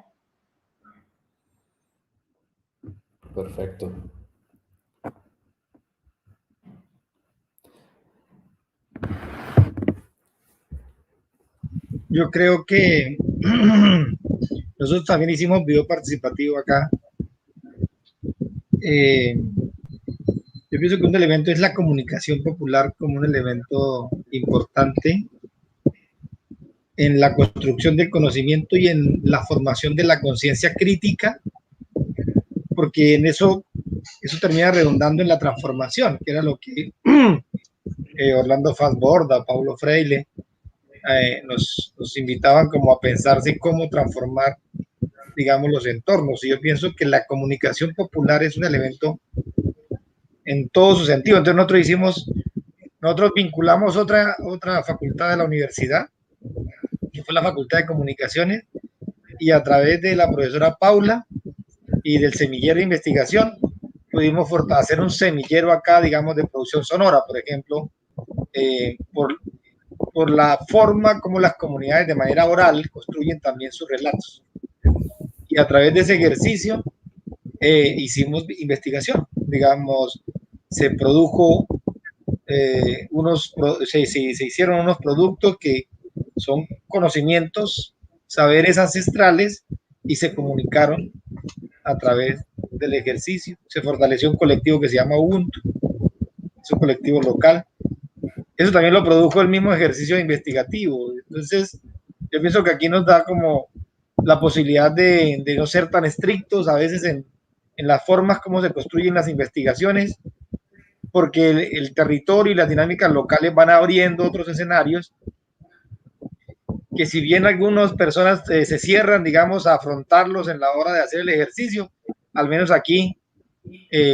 Perfecto. Yo creo que nosotros también hicimos video participativo acá. Yo pienso que un elemento es la comunicación popular como un elemento importante en la construcción del conocimiento y en la formación de la conciencia crítica, porque en eso termina redundando en la transformación, que era lo que Orlando Fassborda, Paulo Freire nos invitaban como a pensarse cómo transformar, digamos, los entornos. Y yo pienso que la comunicación popular es un elemento en todo su sentido. Entonces nosotros vinculamos otra facultad de la universidad, que fue la Facultad de Comunicaciones, y a través de la profesora Paula y del semillero de investigación pudimos hacer un semillero acá, digamos, de producción sonora, por ejemplo, por la forma como las comunidades de manera oral construyen también sus relatos. Y a través de ese ejercicio hicimos investigación, digamos, se produjo se hicieron unos productos que son conocimientos, saberes ancestrales, y se comunicaron a través del ejercicio. Se fortaleció un colectivo que se llama Ubuntu, es un colectivo local. Eso también lo produjo el mismo ejercicio investigativo. Entonces, yo pienso que aquí nos da como la posibilidad de no ser tan estrictos a veces en las formas como se construyen las investigaciones, porque el territorio y las dinámicas locales van abriendo otros escenarios que, si bien algunas personas se cierran, digamos, a afrontarlos en la hora de hacer el ejercicio, al menos aquí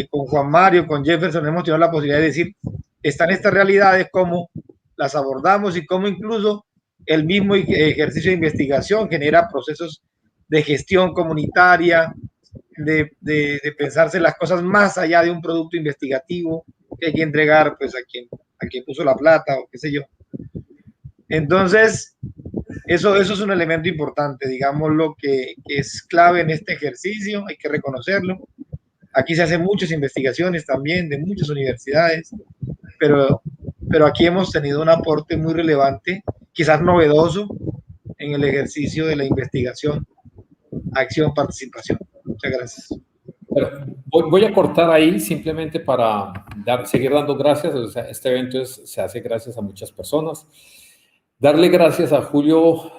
con Juan Mario, con Jefferson, hemos tenido la posibilidad de decir, están estas realidades, cómo las abordamos y cómo incluso el mismo ejercicio de investigación genera procesos de gestión comunitaria, de pensarse las cosas más allá de un producto investigativo que hay que entregar pues a quien puso la plata o qué sé yo. Entonces, Eso es un elemento importante, digamos, lo que es clave en este ejercicio, hay que reconocerlo. Aquí se hacen muchas investigaciones también de muchas universidades, pero aquí hemos tenido un aporte muy relevante, quizás novedoso, en el ejercicio de la investigación, acción, participación. Muchas gracias. Pero voy a cortar ahí simplemente para seguir dando gracias. O sea, este evento se hace gracias a muchas personas. Darle gracias a Julio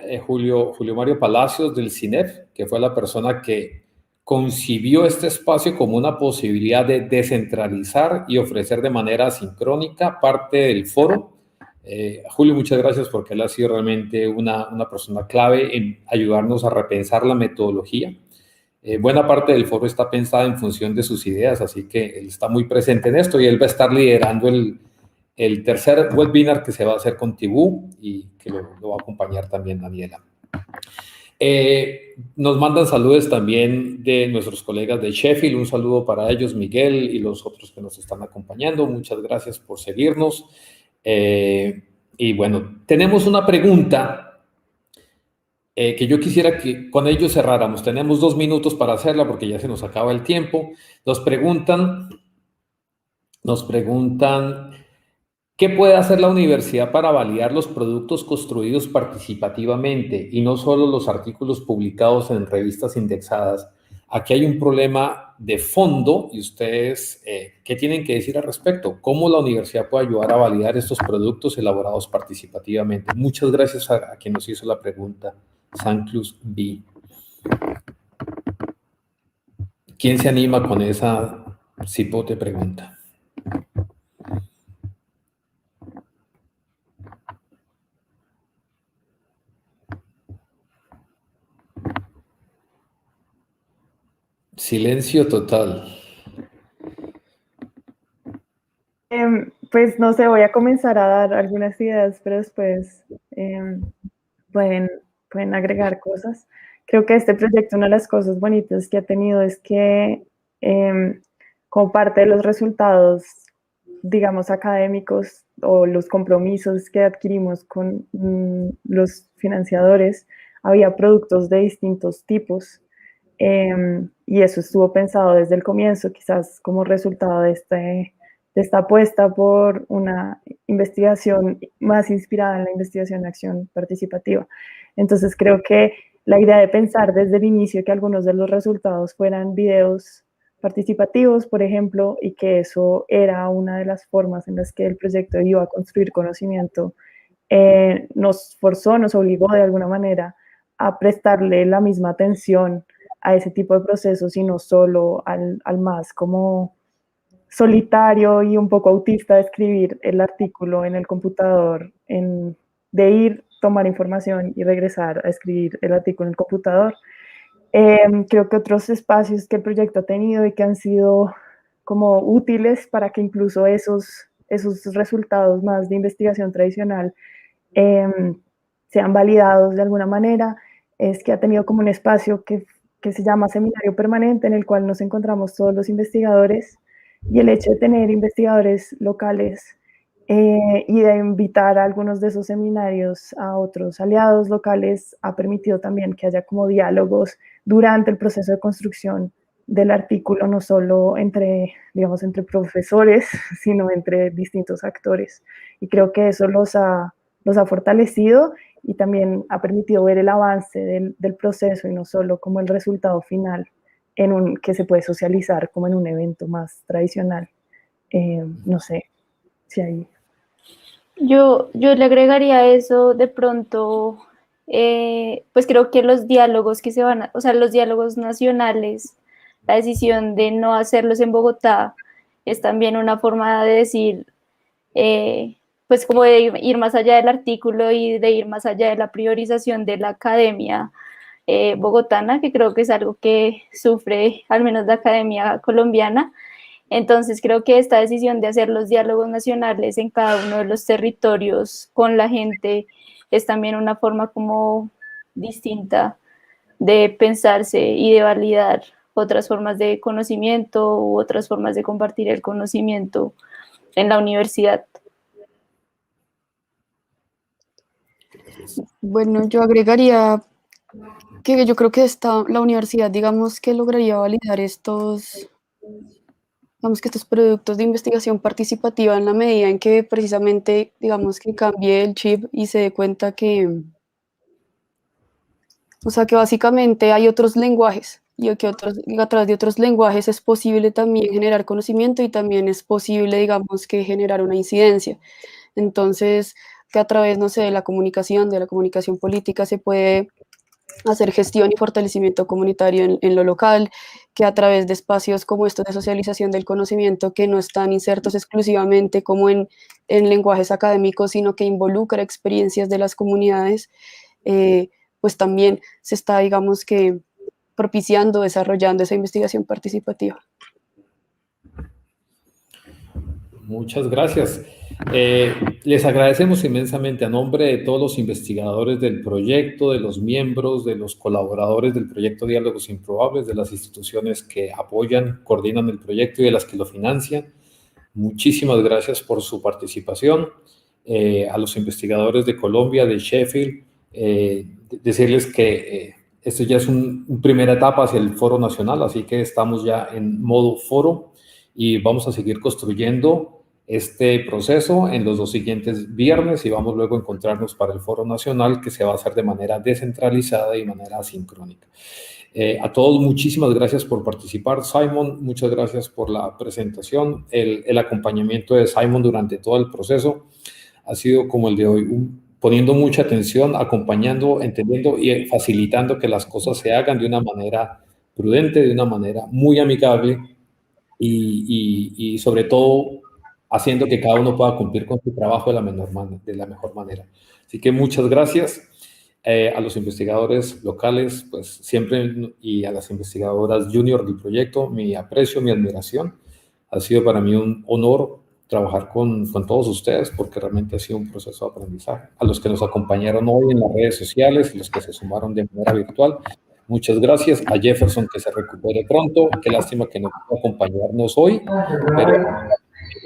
Mario Palacios del CINEF, que fue la persona que concibió este espacio como una posibilidad de descentralizar y ofrecer de manera sincrónica parte del foro. Julio, muchas gracias porque él ha sido realmente una persona clave en ayudarnos a repensar la metodología. Buena parte del foro está pensada en función de sus ideas, así que él está muy presente en esto y él va a estar liderando el tercer webinar que se va a hacer con Tibú y que lo va a acompañar también Daniela. Nos mandan saludos también de nuestros colegas de Sheffield, un saludo para ellos, Miguel y los otros que nos están acompañando. Muchas gracias por seguirnos. Y bueno, tenemos una pregunta que yo quisiera que con ellos cerráramos. Tenemos 2 minutos para hacerla porque ya se nos acaba el tiempo. Nos preguntan, ¿qué puede hacer la universidad para validar los productos construidos participativamente y no solo los artículos publicados en revistas indexadas? Aquí hay un problema de fondo y ustedes, ¿qué tienen que decir al respecto? ¿Cómo la universidad puede ayudar a validar estos productos elaborados participativamente? Muchas gracias a quien nos hizo la pregunta. Sanclus B. ¿Quién se anima con esa cipote pregunta? Silencio total. Pues no sé, voy a comenzar a dar algunas ideas, pero después pueden agregar cosas. Creo que este proyecto, una de las cosas bonitas que ha tenido es que como parte de los resultados, digamos, académicos o los compromisos que adquirimos con los financiadores, había productos de distintos tipos y eso estuvo pensado desde el comienzo, quizás como resultado de esta apuesta por una investigación más inspirada en la investigación de acción participativa. Entonces creo que la idea de pensar desde el inicio que algunos de los resultados fueran videos participativos, por ejemplo, y que eso era una de las formas en las que el proyecto iba a construir conocimiento, nos forzó, nos obligó de alguna manera a prestarle la misma atención a ese tipo de procesos y no solo al más como solitario y un poco autista de escribir el artículo en el computador, de ir, tomar información y regresar a escribir el artículo en el computador. Creo que otros espacios que el proyecto ha tenido y que han sido como útiles para que incluso esos resultados más de investigación tradicional sean validados de alguna manera, es que ha tenido como un espacio que se llama Seminario Permanente, en el cual nos encontramos todos los investigadores, y el hecho de tener investigadores locales y de invitar a algunos de esos seminarios a otros aliados locales ha permitido también que haya como diálogos durante el proceso de construcción del artículo, no solo entre, digamos, entre profesores, sino entre distintos actores. Y creo que eso los ha fortalecido y también ha permitido ver el avance del proceso y no solo como el resultado final que se puede socializar como en un evento más tradicional. No sé si hay... Yo le agregaría eso de pronto, pues creo que los diálogos que se van a, o sea, los diálogos nacionales, la decisión de no hacerlos en Bogotá es también una forma de decir, pues como de ir más allá del artículo y de ir más allá de la priorización de la academia bogotana, que creo que es algo que sufre al menos la academia colombiana. Entonces creo que esta decisión de hacer los diálogos nacionales en cada uno de los territorios con la gente es también una forma como distinta de pensarse y de validar otras formas de conocimiento u otras formas de compartir el conocimiento en la universidad. Bueno, yo agregaría que yo creo que la universidad, digamos, que lograría validar estos productos de investigación participativa en la medida en que precisamente, digamos, que cambie el chip y se dé cuenta que, o sea, que básicamente hay otros lenguajes y que a través de otros lenguajes es posible también generar conocimiento y también es posible, digamos, que generar una incidencia. Entonces, que a través, no sé, de la comunicación política se puede hacer gestión y fortalecimiento comunitario en lo local, que a través de espacios como estos de socialización del conocimiento que no están insertos exclusivamente como en lenguajes académicos, sino que involucra experiencias de las comunidades, pues también se está, digamos que, propiciando, desarrollando esa investigación participativa. Muchas gracias. Les agradecemos inmensamente a nombre de todos los investigadores del proyecto, de los miembros, de los colaboradores del proyecto Diálogos Improbables, de las instituciones que apoyan, coordinan el proyecto y de las que lo financian. Muchísimas gracias por su participación. A los investigadores de Colombia, de Sheffield, decirles que esto ya es una primera etapa hacia el Foro Nacional, así que estamos ya en modo foro y vamos a seguir construyendo este proceso en los 2 siguientes viernes y vamos luego a encontrarnos para el Foro Nacional, que se va a hacer de manera descentralizada y de manera asincrónica. A todos, muchísimas gracias por participar. Simon, muchas gracias por la presentación. El acompañamiento de Simon durante todo el proceso ha sido como el de hoy, poniendo mucha atención, acompañando, entendiendo y facilitando que las cosas se hagan de una manera prudente, de una manera muy amigable y sobre todo haciendo que cada uno pueda cumplir con su trabajo de la mejor manera. Así que muchas gracias a los investigadores locales, pues siempre, y a las investigadoras junior del proyecto, mi aprecio, mi admiración. Ha sido para mí un honor trabajar con todos ustedes porque realmente ha sido un proceso de aprendizaje. A los que nos acompañaron hoy en las redes sociales y los que se sumaron de manera virtual, muchas gracias. A Jefferson, que se recupere pronto. Qué lástima que no pudo acompañarnos hoy, pero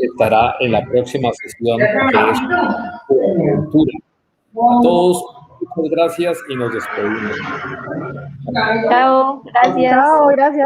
estará en la próxima sesión que es cultura. A todos, muchas gracias y nos despedimos. Chao, gracias. Chao, gracias.